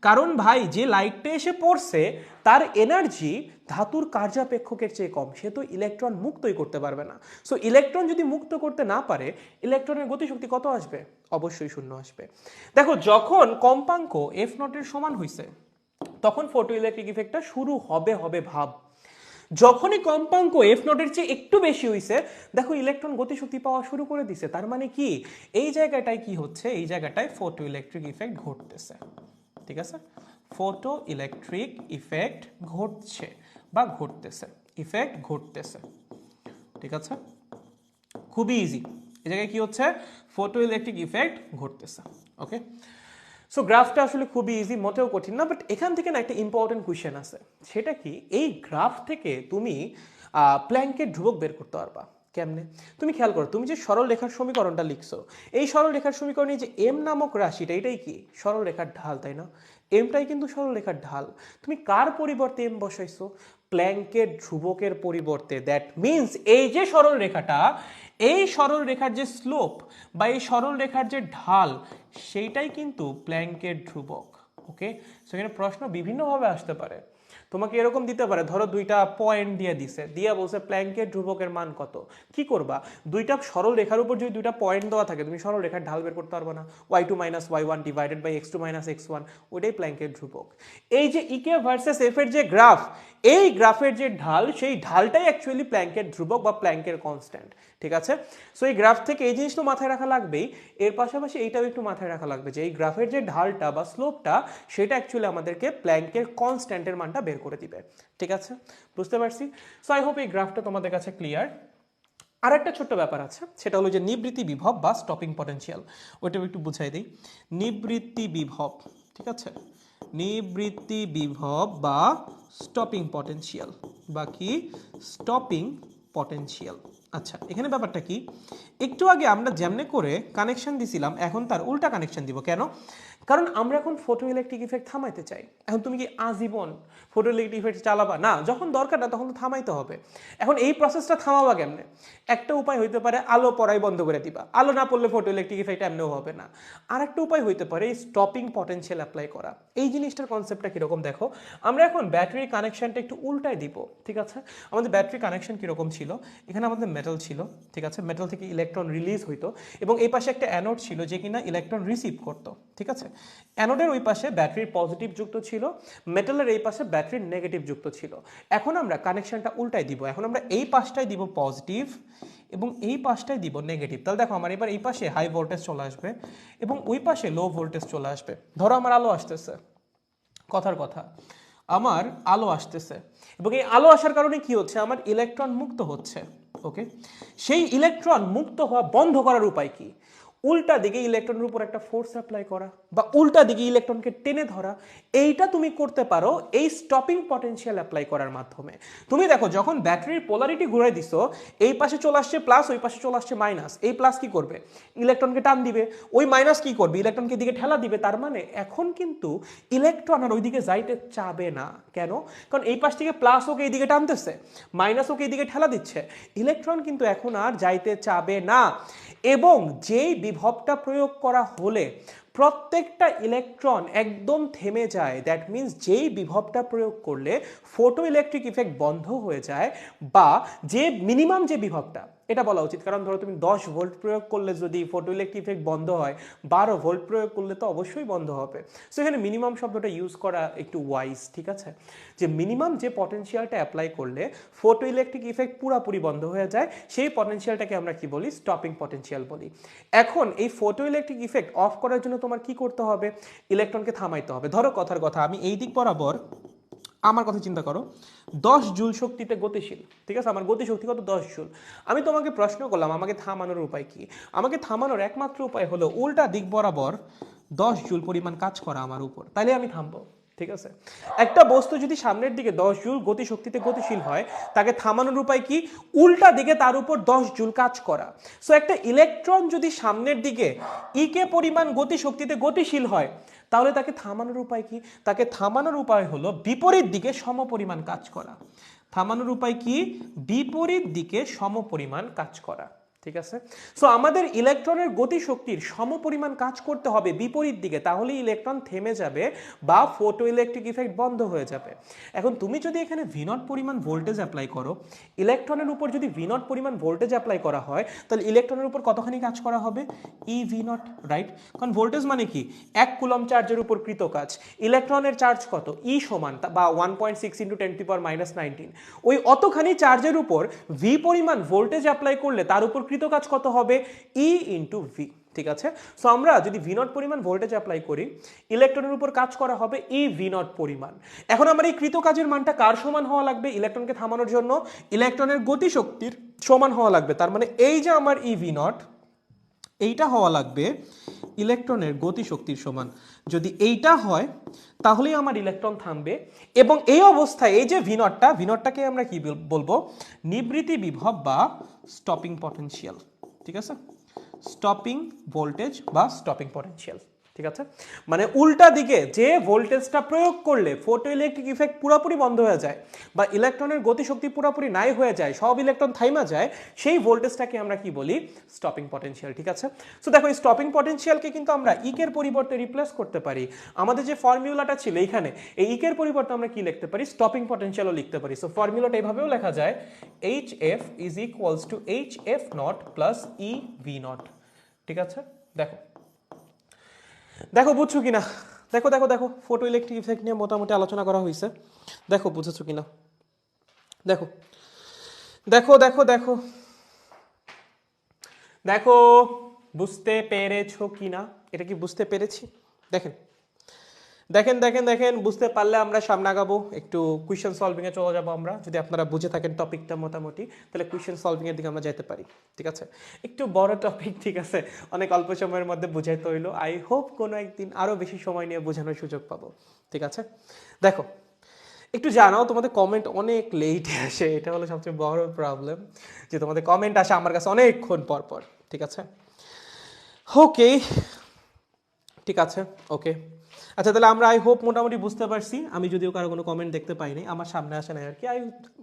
কারণ ভাই যে লাইটটা এসে পড়ছে তার এনার্জি ধাতুর কার্যাপেক্ষকের চেয়ে কম, সে তো ইলেকট্রন মুক্তই করতে পারবে না। সো ইলেকট্রন যদি মুক্ত করতে না পারে, ইলেকট্রনের গতিশক্তি কত আসবে? অবশ্যই শূন্য আসবে। দেখো যখন কম্পাঙ্ক এফ নটের সমান হয়েছে তখন ফটো ইলেকট্রিক ইফেক্টটা শুরু হবে হবে ভাব। যখনই কম্পাঙ্ক এফ নটের চেয়ে একটু বেশি হইছে, দেখো ইলেকট্রন গতিশক্তি পাওয়া শুরু করে দিছে। তার মানে কি এই জায়গাটায় কি হচ্ছে, এই জায়গাটায় ফটো ইলেকট্রিক ইফেক্ট ঘটতেছে, ঠিক আছে। ফটো ইলেকট্রিক ইফেক্ট ঘটছে বা ঘটতেছে, ইফেক্ট ঘটতেছে, ঠিক আছে। খুবই ইজি, এই জায়গায় কি হচ্ছে, ফটো ইলেকট্রিক ইফেক্ট ঘটতেছে, ওকে। সো গ্রাফটা আসলে খুবই ইজি, মোটেও কঠিন না। বাট এখান থেকে না একটা ইম্পর্টেন্ট কোয়েশ্চেন আছে, সেটা কি এই গ্রাফ থেকে তুমি প্ল্যাঙ্কের ধ্রুবক বের করতে পারবা কেমনে? তুমি খেয়াল করো, তুমি যে সরল রেখার সমীকরণটা লিখছো, এই সরল রেখার সমীকরণে যে এম নামক রাশিটা, এটাই কি সরল রেখার ঢাল, তাই না? এমটাই কিন্তু সরল রেখার ঢাল। তুমি কার পরিবর্তে এম বসাইছো? প্ল্যাঙ্কের ধ্রুবকের পরিবর্তে। দ্যাট মিনস এই যে সরল রেখাটা, এই সরল রেখার যে স্লোপ বা এই সরল রেখার যে ঢাল, সেইটাই কিন্তু প্ল্যাঙ্কের ধ্রুবক, ওকে। সেখানে প্রশ্ন বিভিন্নভাবে আসতে পারে। তোমাকে এরকম দিতে পারে, ধরো দুইটা পয়েন্ট দিয়ে দিছে, দিয়ে বলছে প্ল্যাঙ্কের ধ্রুবকের মান কত, কি করবা? দুইটা সরল রেখার উপর যদি দুইটা পয়েন্ট দেওয়া থাকে, তুমি সরল রেখার ঢাল বের করতে পারবে না। y2 minus y1 divided by x2 minus x1, ওইটাই প্ল্যাঙ্কের ধ্রুবক। এই যে ইকে ভার্সেস এফ এর যে গ্রাফ, এই গ্রাফের যে ঢাল, সেই ঢালটাই অ্যাকচুয়ালি প্ল্যাঙ্কের ধ্রুবক বা প্ল্যাঙ্কের কনস্ট্যান্ট, ঠিক আছে। সো এই গ্রাফ থেকে এই জিনিসটা মাথায় রাখা লাগবেই, এর পাশাপাশি এইটাও একটু মাথায় রাখা লাগবে যে এই গ্রাফের যে ঢালটা বা স্লোপটা, সেটা অ্যাকচুয়ালি আমাদেরকে প্ল্যাঙ্কের কনস্ট্যান্টের মানটা বের করে দিবে, ঠিক আছে। বুঝতে পারছি? সো আই হোপ এই গ্রাফটা তোমাদের কাছে ক্লিয়ার। আর একটা ছোট্ট ব্যাপার আছে, সেটা হলো যে নিবৃত্তি বিভব বা স্টপিং পটেনশিয়াল, ওইটাও একটু বুঝাই দিই। নিবৃত্তি বিভব, ঠিক আছে, নিবৃত্তি বিভব বা স্টপিং পটেনশিয়াল, বা কি স্টপিং পটেনশিয়াল। আচ্ছা, এখানে ব্যাপারটা কি, একটু আগে আমরা যেমনে করে কানেকশন দিছিলাম, এখন তার উল্টা কানেকশন দিব। কেন? কারণ আমরা এখন ফটো ইলেকট্রিক ইফেক্ট থামাইতে চাই। এখন তুমি কি আজীবন ফটো ইলেকট্রিক ইফেক্ট চালাবা না? যখন দরকার না তখন তো থামাইতে হবে। এখন এই প্রসেসটা থামাবা কেমনে? একটা উপায় হইতে পারে আলো পড়াই বন্ধ করে দিবা, আলো না পড়লে ফটো ইলেকট্রিক ইফেক্ট এমনিও হবে না। আর একটা উপায় হইতে পারে এই স্টপিং পটেনশিয়াল অ্যাপ্লাই করা। এই জিনিসটার কনসেপ্টটা কিরকম দেখো, আমরা এখন ব্যাটারি কানেকশনটা একটু উল্টায় দিব, ঠিক আছে। আমাদের ব্যাটারি কানেকশন কিরকম ছিল, এখানে আমাদের মেটাল ছিল, ঠিক আছে, মেটাল থেকে ইলেকট্রন রিলিজ হইতো, এবং এই পাশে একটা অ্যানোড ছিল যে কিনা ইলেকট্রন রিসিভ করতো, ঠিক আছে। অ্যানোডের ওই পাশে ব্যাটারির পজিটিভ যুক্ত ছিল, মেটালের এই পাশে ব্যাটারির নেগেটিভ যুক্ত ছিল। এখন আমরা কানেকশনটা উল্টাই দিব, এখন আমরা এই পাশটাই দিব পজিটিভ এবং এই পাশটাই দিব নেগেটিভ। তাহলে দেখো আমার এবার এই পাশে হাই ভোল্টেজ চলে আসবে এবং ওই পাশে লো ভোল্টেজ চলে আসবে। ধরো আমার আলো আসতেছে, কথার কথা আমার আলো আসতেছে, এবং এই আলো আসার কারণে কি হচ্ছে, আমার ইলেকট্রন মুক্ত হচ্ছে, ওকে। সেই ইলেকট্রন মুক্ত হওয়া বন্ধ করার উপায় কি? উল্টা দিকে ইলেকট্রনের উপর একটা ফোর্স অ্যাপ্লাই করা বা উল্টা দিকে ইলেকট্রনকে টেনে ধরা। এইটা তুমি করতে পারো এই স্টপিং পটেনশিয়াল অ্যাপ্লাই করার মাধ্যমে। তুমি দেখো যখন ব্যাটারির পোলারিটি ঘুরাই দিছো, এই পাশে চলে আসছে প্লাস, ওই পাশে চলে আসছে মাইনাস, এই প্লাস কি করবে, ইলেকট্রনকে টান দিবে, ওই মাইনাস কি করবে, ইলেকট্রনকে দিকে ঠেলা দিবে। তার মানে এখন কিন্তু ইলেকট্রন আর ওইদিকে যাইতে চাবে না। কেন? কারণ এই পাশ থেকে প্লাস ওকে এইদিকে টানতেছে, মাইনাস ওকে এইদিকে ঠেলা দিচ্ছে, ইলেকট্রন কিন্তু এখন আর যাইতে চাবে না। এবং যেই বিভবটা প্রয়োগ করা হলে প্রত্যেকটা ইলেকট্রন একদম থেমে যায়, দ্যাট মিনস যেই বিভবটা প্রয়োগ করলে ফটো ইলেকট্রিক ইফেক্ট বন্ধ হয়ে যায়, বা যে মিনিমাম যে বিভবটা, এটা বলা উচিত, কারণ ধরো তুমি 10 ভোল্ট প্রয়োগ করলে যদি ফটো ইলেকট্রিক ইফেক্ট বন্ধ হয়, 12 ভোল্ট প্রয়োগ করলে তো অবশ্যই বন্ধ হবে। সো এখানে মিনিমাম শব্দটা ইউজ করা একটু ওয়াইজ, ঠিক আছে, যে মিনিমাম যে পটেনশিয়ালটা অ্যাপ্লাই করলে ফটো ইলেকট্রিক ইফেক্ট পুরোপুরি বন্ধ হয়ে যায়, সেই পটেনশিয়ালটাকে আমরা কি বলি, স্টপিং পটেনশিয়াল বলি। এখন এই ফটো ইলেকট্রিক ইফেক্ট অফ করার জন্য তোমার কি করতে হবে, ইলেকট্রনকে থামাইতে হবে। ধরো কথার কথা আমি এই দিক বরাবর, আমার কথা চিন্তা করো, 10 জুল শক্তিতে গতিশীল, ঠিক আছে, আমার গতিশক্তি কত, 10 জুল। আমি তোমাকে প্রশ্ন করলাম আমাকে থামানোর উপায় কি? আমাকে থামানোর একমাত্র উপায় হলো উল্টা দিক বরাবর 10 জুল পরিমাণ কাজ করা আমার উপর, তাইলে আমি থামবো, ঠিক আছে। একটা বস্তু যদি সামনের দিকে 10 জুল গতিশক্তিতে গতিশীল হয়, তাকে থামানোর উপায় কি, উল্টা দিকে তার উপর 10 জুল কাজ করা। সো একটা ইলেকট্রন যদি সামনের দিকে ইকে পরিমাণ গতিশক্তিতে গতিশীল হয়, তাহলে তাকে থামানোর উপায় কি? তাকে থামানোর উপায় হলো বিপরীত দিকে সমপরিমাণ কাজ করা। থামানোর উপায় কি? বিপরীত দিকে সমপরিমাণ কাজ করা, ঠিক আছে। সো আমাদের ইলেকট্রনের গতিশক্তির সমপরিমাণ কাজ করতে হবে বিপরীত দিকে, তাহলে ইলেকট্রন থেমে যাবে বা ফটো ইলেকট্রিক ইফেক্ট বন্ধ হয়ে যাবে। এখন তুমি যদি এখানে V0 পরিমাণ ভোল্টেজ অ্যাপ্লাই করো, ইলেকট্রনের উপর যদি V0 পরিমাণ ভোল্টেজ অ্যাপ্লাই করা হয়, তাহলে ইলেকট্রনের উপর কতখানি কাজ করা হবে, EV0, রাইট। কারণ ভোল্টেজ মানে কি, 1 কুলম্ব চার্জের উপর কৃত কাজ। ইলেকট্রনের চার্জ কত, E সমান বা 1.6 × 10⁻⁻19। ওই অতখানি চার্জের উপর V পরিমাণ ভোল্টেজ অ্যাপ্লাই করলে তার উপর কৃত কাজ কত হবে, E × V, ঠিক আছে। সো আমরা যদি V0 পরিমাণ ভোল্টেজ অ্যাপ্লাই করি, ইলেকট্রনের উপর কাজ করা হবে EV0 পরিমাণ। এখন আমার এই কৃত কাজের মানটা কার সমান হওয়া লাগবে, ইলেকট্রনকে থামানোর জন্য ইলেকট্রনের গতিশক্তির সমান হওয়া লাগবে। তার মানে এই যে আমার EV0, এইটা হওয়া লাগবে ইলেকট্রনের গতিশক্তির সমান। যদি এইটা হয় তাহলেই আমার ইলেকট্রন থামবে। এবং এই অবস্থায় এই যে V0টাকে আমরা কি বলবো, নিবৃত্তি বিভব বা স্টপিং পটেনশিয়াল, ঠিক আছে, স্টপিং ভোল্টেজ বা স্টপিং পটেনশিয়াল, ঠিক আছে। মানে উল্টা দিকে যে ভোল্টেজটা প্রয়োগ করলে ফটো ইলেকট্রিক ইফেক্ট পুরোপুরি বন্ধ হয়ে যায় বা ইলেকট্রনের গতিশক্তি পুরোপুরি নাই হয়ে যায়, সব ইলেকট্রন থাইমা যায়, সেই ভোল্টেজটাকে আমরা কি বলি, স্টপিং পটেনশিয়াল, ঠিক আছে। সো দেখো এই স্টপিং পটেনশিয়ালকে কিন্তু আমরা ইকের পরিবর্তে রিপ্লেস করতে পারি। আমাদের যে ফর্মুলাটা ছিল এইখানে, এই ইকের পরিবর্তে আমরা কি লিখতে পারি, স্টপিং পটেনশিয়ালও লিখতে পারি। সো ফর্মুলাটা এইভাবেও লেখা যায়, HF = HF0 + EV0, ঠিক আছে। দেখো দেখো বুঝছো কিনা, দেখো দেখো দেখো ফটো ইলেকট্রিক ইফেক্ট নিয়ে মোটামুটি আলোচনা করা হয়েছে, দেখো বুঝেছো কিনা, দেখো দেখো দেখো দেখো দেখো বুঝতে পেরেছো কিনা, এটা কি বুঝতে পেরেছি? দেখেন দেখেন দেখেন দেখেন বুঝতে পারলে আমরা সামনে আগাবো, একটু কুয়েশন সলভিং এ চলে যাবো আমরা। যদি আপনারা বুঝে থাকেন টপিকটা মোটামুটি, তাহলে কুয়েশন সলভিং এর দিকে আমরা যেতে পারি, ঠিক আছে। একটু বড় টপিক, ঠিক আছে, অনেক অল্প সময়ের মধ্যে বুঝাইতে হইলো। আই হোপ কোনো একদিন আরো বেশি সময় নিয়ে বোঝানোর সুযোগ পাবো, ঠিক আছে। দেখো একটু জানাও, তোমাদের কমেন্ট অনেক লেটে আসে, এটা হলো সবচেয়ে বড় প্রবলেম, যে তোমাদের কমেন্ট আসে আমার কাছে অনেকক্ষণ পর পর, ঠিক আছে। ওকে, ঠিক আছে, ওকে। আচ্ছা তাহলে আমরা আই হোপ মোটামুটি বুঝতে পারছি। আমি যদিও কারো কোনো কমেন্ট দেখতে পাইনি, আমার সামনে আসে নাই আর কি,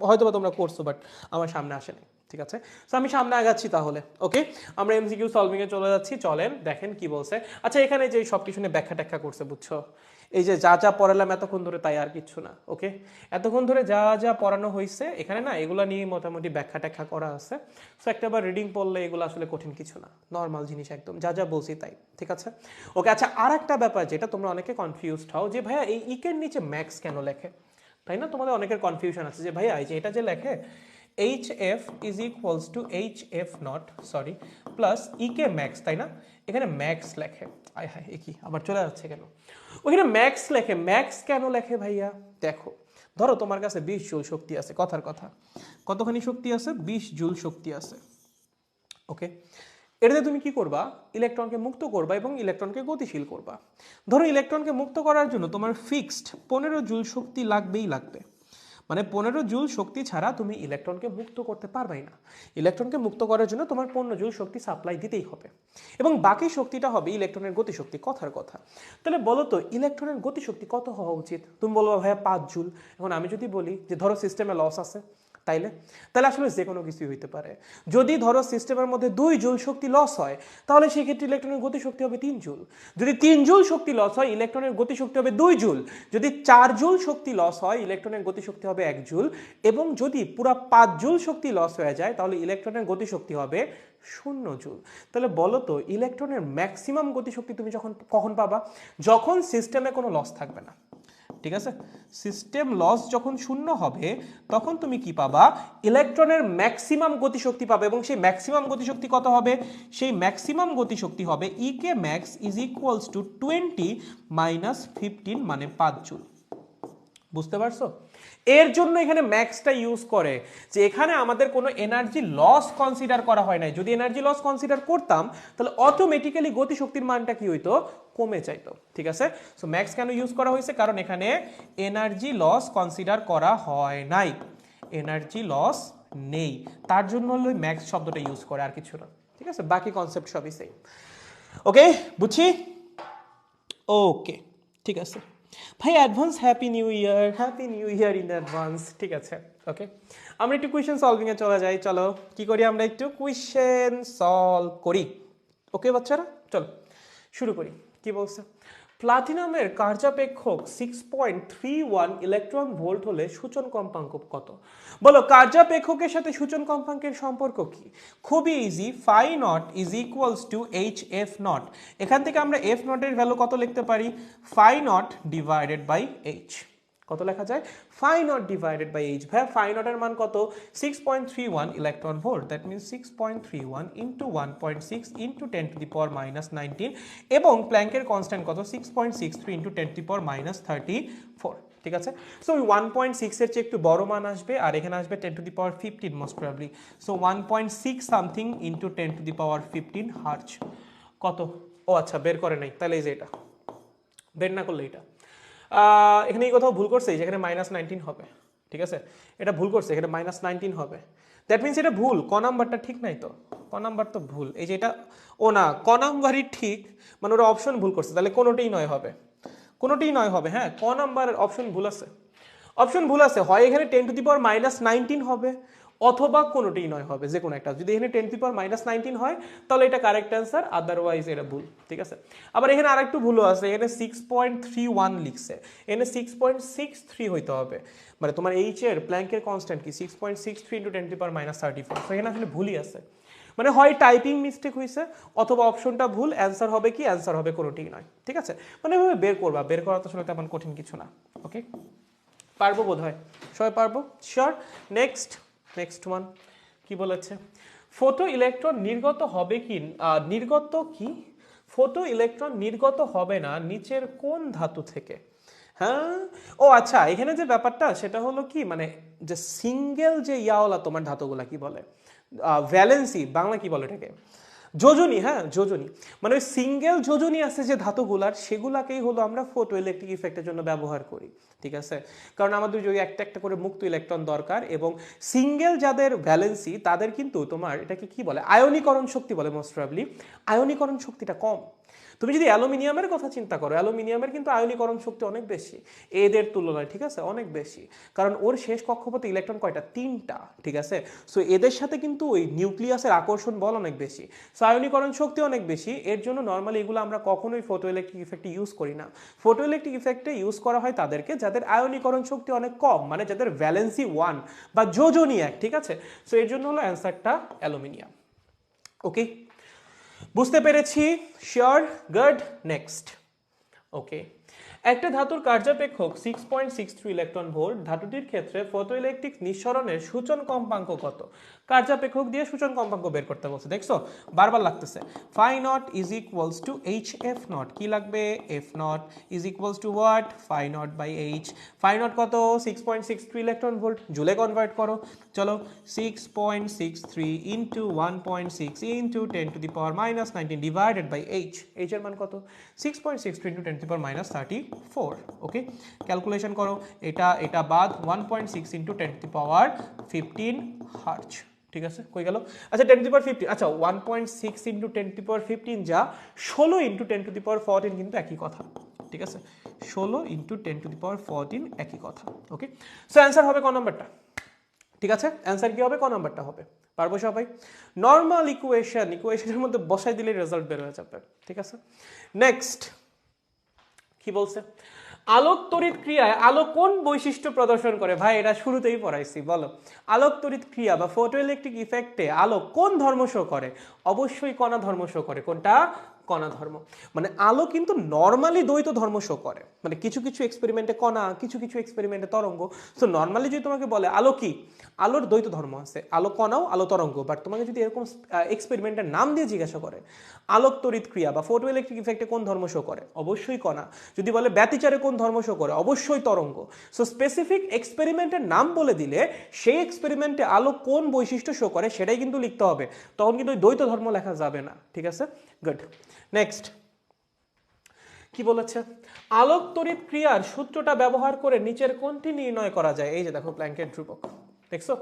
হয়তো বা তোমরা করছো বাট আমার সামনে আসে নাই, ঠিক আছে। সো আমি সামনে আগাচ্ছি তাহলে, ওকে। আমরা এমসিকিউ সলভিং এ চলে যাচ্ছি, চলেন দেখেন কি বলছে। আচ্ছা এখানে যে সব কিছু নিয়ে ব্যাখ্যা ট্যাখ্যা করছে, বুঝছো, এই যে যা যা পড়ালাম এতক্ষণ ধরে তাই আর কিচ্ছু না। ওকে, এতক্ষণ ধরে যা যা পড়ানো হয়েছে এখানে না এগুলো নিয়ে মোটামুটি ব্যাখ্যা ট্যাখ্যা করা আছে। সো একটা বার রিডিং পড়লে এগুলো আসলে কঠিন কিছু না, নর্মাল জিনিস একদম, যা যা বলছি তাই। ঠিক আছে, ওকে। আচ্ছা, আর একটা ব্যাপার যেটা তোমরা অনেকে কনফিউজড হও যে ভাইয়া এই ইকের নিচে ম্যাক্স কেন লেখে, তাই না? তোমাদের অনেকের কনফিউশন আছে যে ভাইয়া এই যে এটা যে লেখে HF is equals to HF not sorry plus E K max, তাই না? এখানে ম্যাক্স লেখে, আয় হায় এ কি আবার চলে যাচ্ছে কেন? ওখানে ম্যাক্স লেখে, ম্যাক্স কেন লেখে ভাইয়া? দেখো, ধরো তোমার কাছে 20 জুল শক্তি আছে, কথার কথা, কতখানি শক্তি আছে? 20 জুল শক্তি আছে। ওকে, এটাতে তুমি কি করবা? ইলেকট্রনকে মুক্ত করবা এবং ইলেকট্রনকে গতিশীল করবা। ধরো ইলেকট্রনকে মুক্ত করার জন্য তোমার ফিক্সড 15 জুল শক্তি লাগবেই লাগবে, মানে 15 জুল শক্তি ছাড়া তুমি ইলেকট্রনকে মুক্ত করতে পারবাই না। ইলেকট্রনকে মুক্ত করার জন্য তোমার 15 জুল শক্তি সাপ্লাই দিতেই হবে এবং বাকি শক্তিটা হবে ইলেকট্রনের গতিশক্তি, কথার কথা। তাহলে বলো তো ইলেকট্রনের গতিশক্তি কত হওয়া উচিত? তুমি বলবো ভাইয়া 5 জুল। এখন আমি যদি বলি যে ধরো সিস্টেমে লস আছে, তাহলে আসলে যে কোনো কিছুই হইতে পারে। যদি ধরো সিস্টেমের মধ্যে 2 জুল শক্তি লস হয় তাহলে সেই ক্ষেত্রে ইলেকট্রনের গতিশক্তি হবে 3 জুল। যদি 3 জুল শক্তি লস হয় ইলেকট্রনের গতিশক্তি হবে 2 জুল। যদি 4 জুল শক্তি লস হয় ইলেকট্রনের গতিশক্তি হবে 1 জুল। এবং যদি পুরো 5 জুল শক্তি লস হয়ে যায় তাহলে ইলেকট্রনের গতিশক্তি হবে 0 জুল। তাহলে বলো তো ইলেকট্রনের ম্যাক্সিমাম গতিশক্তি তুমি কখন পাবা? যখন সিস্টেমে কোনো লস থাকবে না। ঠিক আছে, সিস্টেম লস যখন 0 হবে তখন তুমি কি পাবা? ইলেকট্রনের ম্যাক্সিমাম গতিশক্তি পাবে এবং সেই ম্যাক্সিমাম গতিশক্তি কত হবে? সেই ম্যাক্সিমাম গতিশক্তি হবে E K max is equals to 20 minus 15 মানে 5 জুল। বুঝতে পারছো? এর জন্য এখানে ম্যাক্সটা ইউজ করে যে এখানে আমাদের কোনো এনার্জি লস কনসিডার করা হয় নাই। যদি এনার্জি লস কনসিডার করতাম তাহলে অটোমেটিক্যালি গতিশক্তির মানটা কি হইতো? কমে যাইতো। ঠিক আছে, সো ম্যাক্স কেন ইউজ করা হয়েছে? কারণ এখানে এনার্জি লস কনসিডার করা হয় নাই, এনার্জি লস নেই, তার জন্য হলো ম্যাক্স শব্দটা ইউজ করে, আর কিছু না। ঠিক আছে, বাকি কনসেপ্ট সবই সেম। ওকে, বুঝছি? ওকে, ঠিক আছে ভাই, advance happy new year, happy new year in advance. ঠিক আছে, ওকে, আমরা একটু কোয়েশ্চেন সলভিং এ চলে যাই। চলো কি করি, আমরা একটু কোয়েশ্চেন সলভ করি। ওকে বাচ্চারা, চলো শুরু করি। কি বলছে? প্লাটিনামের কার্যাপেক্ষক 6.31 ইলেকট্রন ভোল্ট হলে সূচন কম্পাঙ্ক কত? বলো কার্যাপেক্ষকের সাথে সূচন কম্পাঙ্কের সম্পর্ক কি? খুবই easy, phi naught is equals to H F naught. এখান থেকে আমরা এফ নটের ভ্যালু কত লিখতে পারি? Phi not divided by H. কত লেখা যায়? Phi not divided by H. ভাই ফাই নটের মান কত? 6.31 electron volt, that means 6.31 into 1.6 into 10 to the power minus 19 এবং প্ল্যাঙ্কের কনস্ট্যান্ট কত? 6.63 into 10 to the power minus 34। ঠিক আছে, সো 1.6 এর চেয়ে একটু বড় মান আসবে আর এখানে আসবে 10 to the power 15 most probably. So 1.6 something into 10 to the power 15 hertz. কত? ও আচ্ছা, বের করে নাই, তাহলে এই যে এটা বের না করলে এটা এখানে এই কোথাও ভুল করছে, যেখানে -19 হবে। ঠিক আছে, এটা ভুল করছে, এখানে -19 হবে। দ্যাট মিনস এটা ভুল, ক নাম্বারটা ঠিক নাই তো, ক নাম্বার তো ভুল। এই যে এটা, ও না, ক নাম্বারই ঠিক, মানে ওরা অপশন ভুল করছে, তাহলে কোনোটাই নয় হবে, কোনোটাই নয় হবে। হ্যাঁ, ক নাম্বারের অপশন ভুল আছে, অপশন ভুল আছে, হয় এখানে 10 টু দি পাওয়ার -19 হবে অথবা কোনোটাই নয় হবে, যে কোনো একটা। যদি এখানে 10 টু দি পাওয়ার -19 হয় তাহলে এটা কারেক্ট অ্যান্সার, আদারওয়াইজ এটা ভুল। ঠিক আছে, আবার এখানে আরেকটু ভুলও আছে, এখানে 6.31 লিখছে, এখানে 6.63 হইতে হবে। মানে তোমার এইচ এর প্ল্যাঙ্কের কনস্ট্যান্ট কি? 6.63 ইন্টু 10 টু দি পাওয়ার -34। তো এখানে আসলে ভুলই আছে, মানে হয় টাইপিং মিস্টেক হয়েছে অথবা অপশনটা ভুল। অ্যান্সার হবে কি? অ্যান্সার হবে কোনোটিই নয়। ঠিক আছে, মানে এভাবে বের করবা, বের করা তো আসলে তেমন কঠিন কিছু না। ওকে, পারবো বোধ হয়, সবাই পারবো, শিওর। নেক্সট ওয়ান কি বলেছে? ফটো ইলেকট্রন নির্গত হবে কি নির্গত কি ফটো ইলেকট্রন নির্গত হবে না নিচের কোন ধাতু থেকে? হ্যাঁ, ও আচ্ছা, এখানে যে ব্যাপারটা সেটা হলো কি, মানে যে সিঙ্গেল যে ইয়াওয়ালা তোমার ধাতুগুলা কি বলে? ভ্যালেন্সি, বাংলা কি বলে এটাকে? যোজনী। হ্যাঁ, যোজনী, মানে ওই সিঙ্গেল যোজনী আছে যে ধাতুগুলার, সেগুলাকেই হলো আমরা ফটো ইলেকট্রিক ইফেক্টের জন্য ব্যবহার করি। ঠিক আছে, কারণ আমাদের যদি একটা একটা করে মুক্ত ইলেকট্রন দরকার, এবং সিঙ্গেল যাদের ভ্যালেন্সি তাদের কিন্তু তোমার এটাকে কি বলে? আয়নীকরণ শক্তি বলে মোস্ট প্রবাবলি। আয়নীকরণ শক্তিটা কম, তুমি যদি অ্যালুমিনিয়ামের কথা চিন্তা করো, অ্যালুমিনিয়ামের কিন্তু আয়নীকরণ শক্তি অনেক বেশি এদের তুলনায়, ঠিক আছে, অনেক বেশি, কারণ ওর শেষ কক্ষপথে ইলেকট্রন কয়টা, 3টা, ঠিক আছে। সো এদের সাথে কিন্তু ওই নিউক্লিয়াসের আকর্ষণ বল অনেক বেশি, সো আয়নীকরণ শক্তি অনেক বেশি। এর জন্য নর্মালি এগুলো আমরা কখনোই ফটো ইলেকট্রিক ইফেক্টে ইউজ করি না। ফটো ইলেকট্রিক ইফেক্টে ইউজ করা হয় তাদেরকে যাদের আয়নীকরণ শক্তি অনেক কম, মানে যাদের ভ্যালেন্সি 1 বা যোজনী 1, ঠিক আছে। সো এর জন্য হলো অ্যান্সারটা অ্যালুমিনিয়াম। ওকে, বুঝতে পেরেছি, শিওর, গুড, নেক্সট। ওকে, একটা ধাতুর কার্যাপেক্ষক 6.63 ইলেকট্রন ভোল্ট, ধাতুটির ক্ষেত্রে ফটোইলেকট্রিক নিঃসরণের সূচন কম্পাঙ্ক কত? কার্যাপেক্ষক দিয়ে সূচন কম্পাঙ্ক বের করতে বলছে, দেখছো বারবার লাগতেছে। Phi naught is equals to H F naught, কি লাগবে, f not is equals to what, phi naught by h. Phi naught কত, 6.63 ইলেকট্রন ভোল্ট, জুলে কনভার্ট করো, চলো 6.63 into 1.6 into 10⁻⁻19 divided by h, h এর মান কত, 6.63 ইন্টু 10⁻34। ওকে, calculation করো, এটা বাদ 1.6 ইন্টু 10⁻15 হার্জ, ঠিক আছে, কই গেল, আচ্ছা 10⁻15, আচ্ছা 1.6 ইন্টু 10⁻15 যা 16 ইন্টু 10⁻14 কিন্তু একই কথা, ঠিক আছে, 16 ইন্টু 10⁻14 একই কথা। ওকে, সো অ্যান্সার হবে ক নাম্বারটা, ঠিক আছে, অ্যান্সার কি হবে, ক নাম্বারটা হবে, পারবো সবাই। নর্মাল ইকুয়েশনের মধ্যে বসাই দিলে রেজাল্ট বের হয়ে যাবে, ঠিক আছে। নেক্সট কি বলছে, আলোক তড়িৎ ক্রিয়ায় আলো কোন বৈশিষ্ট্য প্রদর্শন করে? ভাই এটা শুরুতেই পড়াইছি, বলো। আলোক তড়িৎ ক্রিয়া বা ফটোইলেকট্রিক ইফেক্টে আলো কোন ধর্ম শো করে? অবশ্যই কণা ধর্ম শো করে। কোনটা? কণা ধর্ম। মানে আলো কিন্তু নর্মালি দ্বৈত ধর্ম শো করে, মানে কিছু কিছু এক্সপেরিমেন্টে কণা, কিছু কিছু এক্সপেরিমেন্টে তরঙ্গ। সো নর্মালি যদি তোমাকে বলে আলো কি, আলোর দ্বৈত ধর্ম আছে, আলো কণাও আলো তরঙ্গ। বাট তোমাকে যদি এরকম এক্সপেরিমেন্টের নাম দিয়ে জিজ্ঞাসা করে আলোক তড়িৎ ক্রিয়া বা ফটো ইলেকট্রিক ইফেক্টে কোন ধর্ম শো করে, অবশ্যই কণা। যদি বলে ব্যতিচারে কোন ধর্ম শো করে, অবশ্যই তরঙ্গ। সো স্পেসিফিক এক্সপেরিমেন্টের নাম বলে দিলে সেই এক্সপেরিমেন্টে আলো কোন বৈশিষ্ট্য শো করে সেটাই কিন্তু লিখতে হবে, তখন কিন্তু ওই দ্বৈত ধর্ম লেখা যাবে না, ঠিক আছে, গুড। নেক্সট কি বলেছে, আলোক তড়িৎ ক্রিয়ার সূত্রটা ব্যবহার করে নিচের কোনটি নির্ণয় করা যায়? এই যে দেখো প্ল্যাঙ্কের ধ্রুবক, দেখছো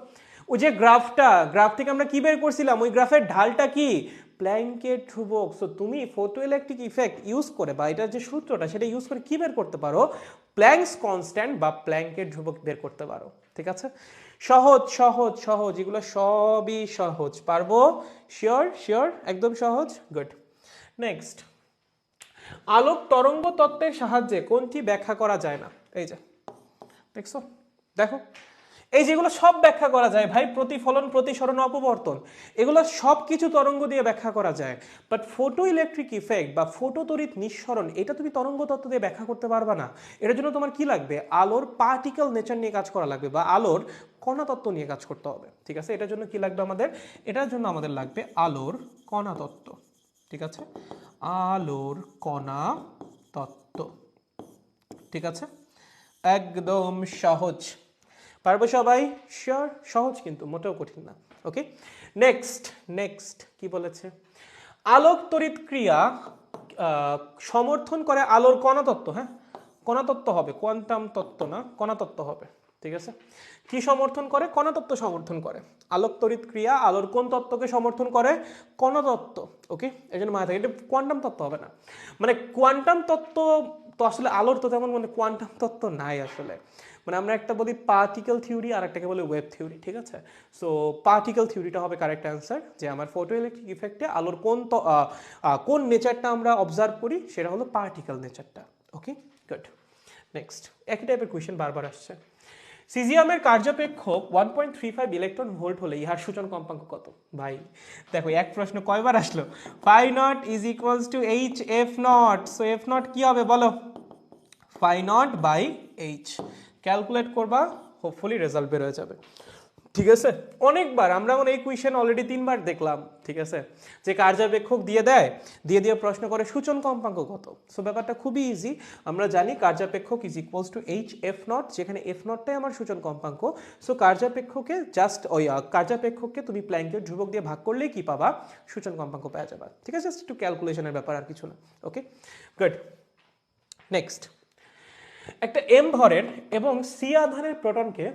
ওই যে গ্রাফ থেকে আমরা কি বের করছিলাম, ওই গ্রাফের ঢালটা কি, প্ল্যাঙ্কের ধ্রুবক। সো তুমি ফটো ইলেকট্রিক ইফেক্ট ইউজ করে বা এটার যে সূত্রটা সেটা ইউজ করে কি বের করতে পারো, প্ল্যাঙ্কস কনস্ট্যান্ট বা প্ল্যাঙ্কের ধ্রুবক বের করতে পারো, ঠিক আছে। সহজ সহজ সহজ, এগুলো সবই সহজ, পারবো, শিওর শিওর, একদম সহজ, গুড। নেক্সট, আলোক তরঙ্গ তত্ত্বের সাহায্যে কোনটি ব্যাখ্যা করা যায় না? এই যে দেখছো, দেখো এই যেগুলো সব ব্যাখ্যা করা যায় ভাই, প্রতিফলন, প্রতিসরণ, অপবর্তন, এগুলো সব কিছু তরঙ্গ দিয়ে ব্যাখ্যা করা যায়। বাট ফটো ইলেকট্রিক ইফেক্ট বা ফটো তড়িৎ নিঃসরণ, এটা তুমি তরঙ্গ তত্ত্ব দিয়ে ব্যাখ্যা করতে পারবে না। এটার জন্য তোমার কি লাগবে, আলোর পার্টিকেল নেচার নিয়ে কাজ করা লাগবে বা আলোর কণা তত্ত্ব নিয়ে কাজ করতে হবে, ঠিক আছে। এটার জন্য কি লাগবে আমাদের, এটার জন্য আমাদের লাগবে আলোর কণা তত্ত্ব, ঠিক আছে, আলোর কণা তত্ত্ব, ঠিক আছে, একদম সহজ, পারবো সবাই, শিওর, সহজ কিন্তু মোটেও কঠিন না। ওকে, নেক্সট কি বলেছে, আলোক তড়িৎ ক্রিয়া সমর্থন করে আলোর কণাতত্ত্ব, হ্যাঁ কণাতত্ত্ব হবে, কোয়ান্টাম তত্ত্ব না, কণাতত্ত্ব হবে, ঠিক আছে। কি সমর্থন করে, কণাতত্ত্ব সমর্থন করে। আলোক তড়িৎ ক্রিয়া আলোর কোন তত্ত্বকে সমর্থন করে, কণাতত্ত্ব। ওকে, এই জন্য মাথায়, এটা কোয়ান্টাম তত্ত্ব হবে না, মানে কোয়ান্টাম তত্ত্ব তো আসলে আলোর তো তেমন মানে কোয়ান্টাম তত্ত্ব নাই আসলে, মানে আমরা একটা বলি পার্টিকেল থিওরি আর একটাকে বলি ওয়েভ থিওরি, ঠিক আছে। সো পার্টিকেল থিওরিটা হবে কারেক্ট অ্যান্সার, যে আমার ফটো ইলেকট্রিক ইফেক্টে আলোর কোন নেচারটা আমরা অবজার্ভ করি সেটা হলো পার্টিকেল নেচারটা। ওকে, গুড। নেক্সট, একই টাইপের কোয়েশ্চেন বারবার আসছে। সিজিয়ামের কার্যপেক্ষক 1.35 ইলেকট্রন ভোল্ট হলে ইহার সূচন কম্পাঙ্ক কত? ভাই দেখো এক প্রশ্ন কয়বার আসলো, phi naught is equals to H F naught. So f naught কি হবে বলো, phi naught by h. Calculate করবা, হোপফুলি রেজাল্ট বের হয়ে যাবে, ঠিক আছে। অনেকবার আমরা এই কোয়েশ্চেন অলরেডি 3বার দেখলাম, ঠিক আছে, যে কার্যাপেক্ষক দিয়ে প্রশ্ন করে সূচন কম্পাঙ্ক কত। সো ব্যাপারটা খুবই ইজি, আমরা জানি কার্যাপেক্ষক is equals to H F not, যেখানে এফ নটটাই আমার সূচন কম্পাঙ্ক। সো কার্যাপেক্ষকে জাস্ট ওই কার্যাপেক্ষককে তুমি প্ল্যাঙ্কের ধ্রুবক দিয়ে ভাগ করলেই কি পাবা, সূচন কম্পাঙ্ক পাওয়া যাবে, ঠিক আছে, জাস্ট একটু ক্যালকুলেশনের ব্যাপার আর কিছু না। ওকে, গুড। নেক্সট, একটা এম ভরের এবং সি আধানের প্রোটনকে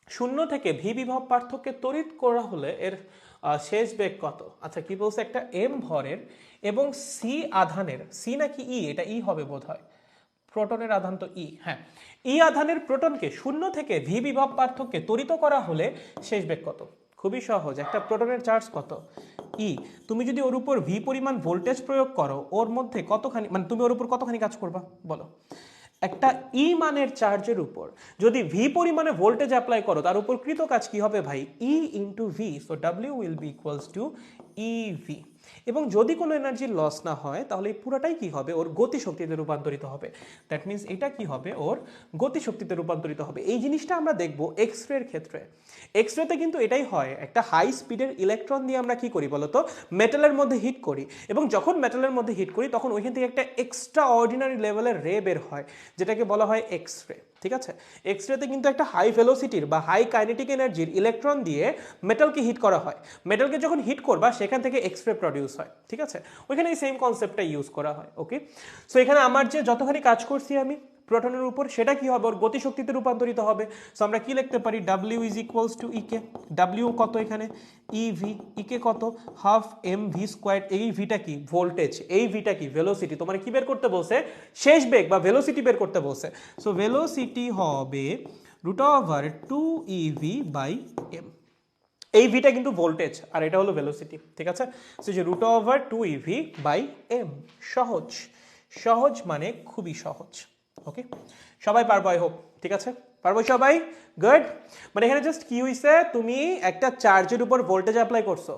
শূন্য থেকে ভি বিভব পার্থক্যে তড়িৎ করা হলে এর শেষ বেগ কত? আচ্ছা কি বলছে, একটা এম ভরের এবং সি আধানের, সি নাকি ই, এটা ই হবে বোধ হয়, প্রোটনের আধান তো ই, হ্যাঁ, ই আধানের প্রোটনকে শূন্য থেকে ভি বিভব পার্থক্যে ত্বরিত করা হলে শেষ বেগ কত? খুবই সহজ, একটা প্রোটনের চার্জ কত? ই। তুমি যদি ওর উপর ভি পরিমাণ ভোল্টেজ প্রয়োগ করো, ওর মধ্যে কতখানি, মানে তুমি ওর উপর কতখানি কাজ করবা বলো? একটা ই মানের চার্জের উপর যদি ভি পরিমাণে ভোল্টেজ অ্যাপ্লাই করো, তার উপর কৃত কাজ কি হবে ভাই? E into V, so W will be equals to E V. এবং যদি কোনো এনার্জির লস না হয় তাহলে এই পুরোটাই কি হবে? ওর গতিশক্তিতে রূপান্তরিত হবে। দ্যাট মিনস এটা কি হবে? ওর গতিশক্তিতে রূপান্তরিত হবে। এই জিনিসটা আমরা দেখব এক্স রের ক্ষেত্রে। এক্স রেতে কিন্তু এটাই হয়, একটা হাই স্পিডের ইলেকট্রন দিয়ে আমরা কি করি বলতো? মেটালের মধ্যে হিট করি, এবং যখন মেটালের মধ্যে হিট করি তখন ওইখান থেকে একটা এক্সট্রা অর্ডিনারি লেভেলের রে বের হয়, যেটাকে বলা হয় এক্স রে। ঠিক আছে, এক্স রেতে কিন্তু একটা হাই ভেলোসিটির বা হাই কাইনেটিক এনার্জির ইলেকট্রন দিয়ে মেটালকে হিট করা হয়। মেটালকে যখন হিট করবা সেখান থেকে এক্স রে প্রডিউস হয়। ঠিক আছে, ওইখানে এই সেম কনসেপ্টটা ইউজ করা হয়। ওকে, সো এখানে আমার যে যতখানি কাজ করছি আমি প্রোটনের উপর, সেটা কি হবে? ওর গতিশক্তিতে রূপান্তরিত হবে। সো আমরা কি লিখতে পারি? W is equals to E K. W কত এখানে? E V. ইকে কত? Half M V square. এই ভিটা কি? ভোল্টেজ। এই ভিটা কি? ভেলোসিটি। তোমার কি বের করতে বলছে? শেষ বেগ বা ভেলোসিটি বের করতে বলছে। সো ভেলোসিটি হবে root over 2 eV by m. এই ভিটা কিন্তু ভোল্টেজ আর এটা হলো ভেলোসিটি। ঠিক আছে, সো যে root over 2 eV by m. সহজ, সহজ মানে খুবই সহজ। ওকে, সবাই পারবো আই হোপ। ঠিক আছে, পারবো সবাই? গুড। মানে এখানে জাস্ট কি হইছে, তুমি একটা চার্জের উপর ভোল্টেজ অ্যাপ্লাই করছো।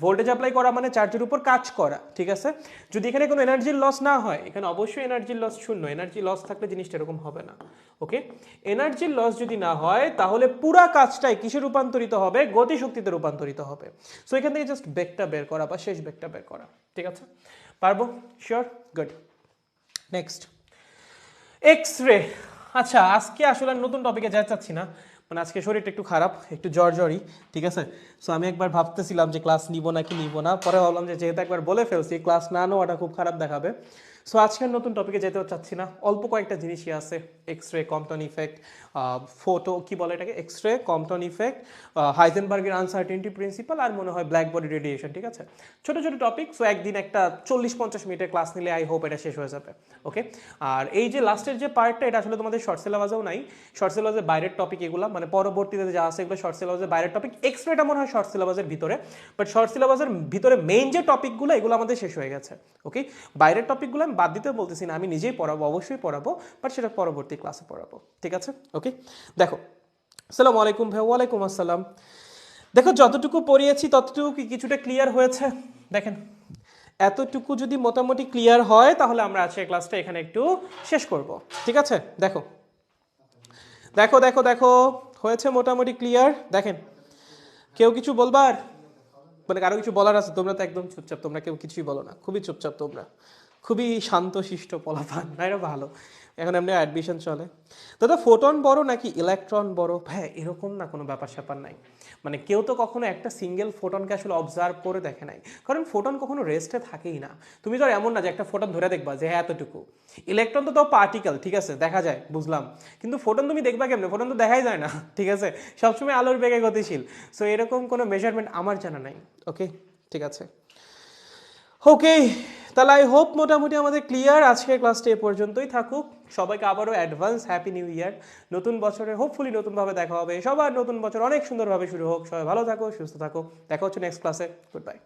ভোল্টেজ অ্যাপ্লাই করা মানে চার্জের উপর কাজ করা। ঠিক আছে, যদি এখানে কোনো এনার্জির লস না হয়, এখানে অবশ্যই এনার্জির লস শূন্য। এনার্জি লস থাকলে জিনিসটা এরকম হবে না। ওকে, এনার্জির লস যদি না হয় তাহলে পুরা কাজটাই কিসে রূপান্তরিত হবে? গতিশক্তিতে রূপান্তরিত হবে। সো এখান থেকে জাস্ট বেগটা বের করা বা শেষ বেগটা বের করা। ঠিক আছে, পারবো? Sure? Good. Next, X ray. আচ্ছা আজকে আসলে নতুন টপিকে যেতে চাচ্ছি না, মানে আজকে শরীরটা একটু খারাপ, একটু জ্বর জ্বরই। ঠিক আছে, সো আমি একবার ভাবতেছিলাম যে ক্লাস নিব নাকি নিব না, পরে ভাবলাম যে যেহেতু একবার বলে ফেলছি ক্লাস না নেওয়াটা খুব খারাপ দেখাবে। সো আজকের নতুন টপিকে যেতেও চাচ্ছি না, অল্প কয়েকটা জিনিসই আছে। X ray, Compton effect, photo কি বলে এটাকে, এক্স রে, কম্পটন ইফেক্ট, হাইজেনবার্গের আনসার্টেনিটি প্রিন্সিপাল, আর মনে হয় ব্ল্যাক বডি রেডিয়েশন। ঠিক আছে, ছোট ছোট টপিক। সো একদিন একটা 40-50 মিনিটের ক্লাস নিলে আই হোপ এটা শেষ হয়ে যাবে। ওকে, আর এই যে লাস্টের যে পার্টটা, এটা আসলে তোমাদের শর্ট সিলেবাসেও নাই। শর্ট সিলেবাসের বাইরের টপিক এগুলো, মানে পরবর্তীতে যা আছে এগুলো শর্ট সিলেবাসের বাইরের টপিক। এক্স রেটা মনে হয় শর্ট সিলেবাসের ভিতরে, বাট শর্ট সিলেবাসের ভিতরে মেইন যে টপিকগুলো এগুলো আমাদের শেষ হয়ে গেছে। ওকে, বাইরের টপিকগুলো আমি বাদ দিতে বলতেছি না, আমি নিজেই পড়াবো, অবশ্যই পড়াবো, বাট সেটা পরবর্তী ক্লাসে পড়াবো। ঠিক আছে, ওকে। দেখো, আসসালামু আলাইকুম ভাই। ওয়ালাইকুম আসসালাম। দেখো যতটুকু পড়িয়েছি ততটুকু কি কিছুটা ক্লিয়ার হয়েছে? দেখেন, এতটুকু যদি মোটামুটি ক্লিয়ার হয় তাহলে আমরা আজকের ক্লাসটা এখানে একটু শেষ করব। ঠিক আছে, দেখো দেখো দেখো দেখো, হয়েছে মোটামুটি ক্লিয়ার? দেখেন, কেউ কিছু বলবার, মানে কারো কিছু বলার আছে? তোমরা তো একদম চুপচাপ, তোমরা কেউ কিছুই বলো না, খুবই চুপচাপ তোমরা, খুবই শান্তশিষ্ট পোলাপান। না, এটা ভালো। এখন এমনি অ্যাডমিশন চলে। দাদা ফোটন বড় নাকি ইলেকট্রন বড়? হ্যাঁ, এরকম না, কোনো ব্যাপার স্যাপার নাই। মানে কেউ তো কখনো একটা সিঙ্গেল ফোটনকে আসলে অবজার্ভ করে দেখে নাই, কারণ ফোটন কখনো রেস্টে থাকেই না। তুমি তো আর এমন না যে একটা ফোটন ধরে দেখবা যে হ্যাঁ এতটুকু। ইলেকট্রন তো তাও পার্টিকেল, ঠিক আছে, দেখা যায়, বুঝলাম, কিন্তু ফোটন তুমি দেখবা কেমনে? ফোটন তো দেখাই যায় না। ঠিক আছে, সবসময় আলোর বেগে গতিশীল। সো এরকম কোনো মেজারমেন্ট আমার জানা নাই। ওকে, ঠিক আছে, ওকে। তাহলে আই হোপ মোটামুটি আমাদের ক্লিয়ার। আজকের ক্লাসটা এ পর্যন্তই থাকুক। সবাইকে আবারও অ্যাডভান্স হ্যাপি নিউ ইয়ার। নতুন বছরে হোপফুলি নতুনভাবে দেখা হবে। সবার নতুন বছর অনেক সুন্দরভাবে শুরু হোক। সবাই ভালো থাকো, সুস্থ থাকো। দেখা হচ্ছে নেক্সট ক্লাসে। Good bye.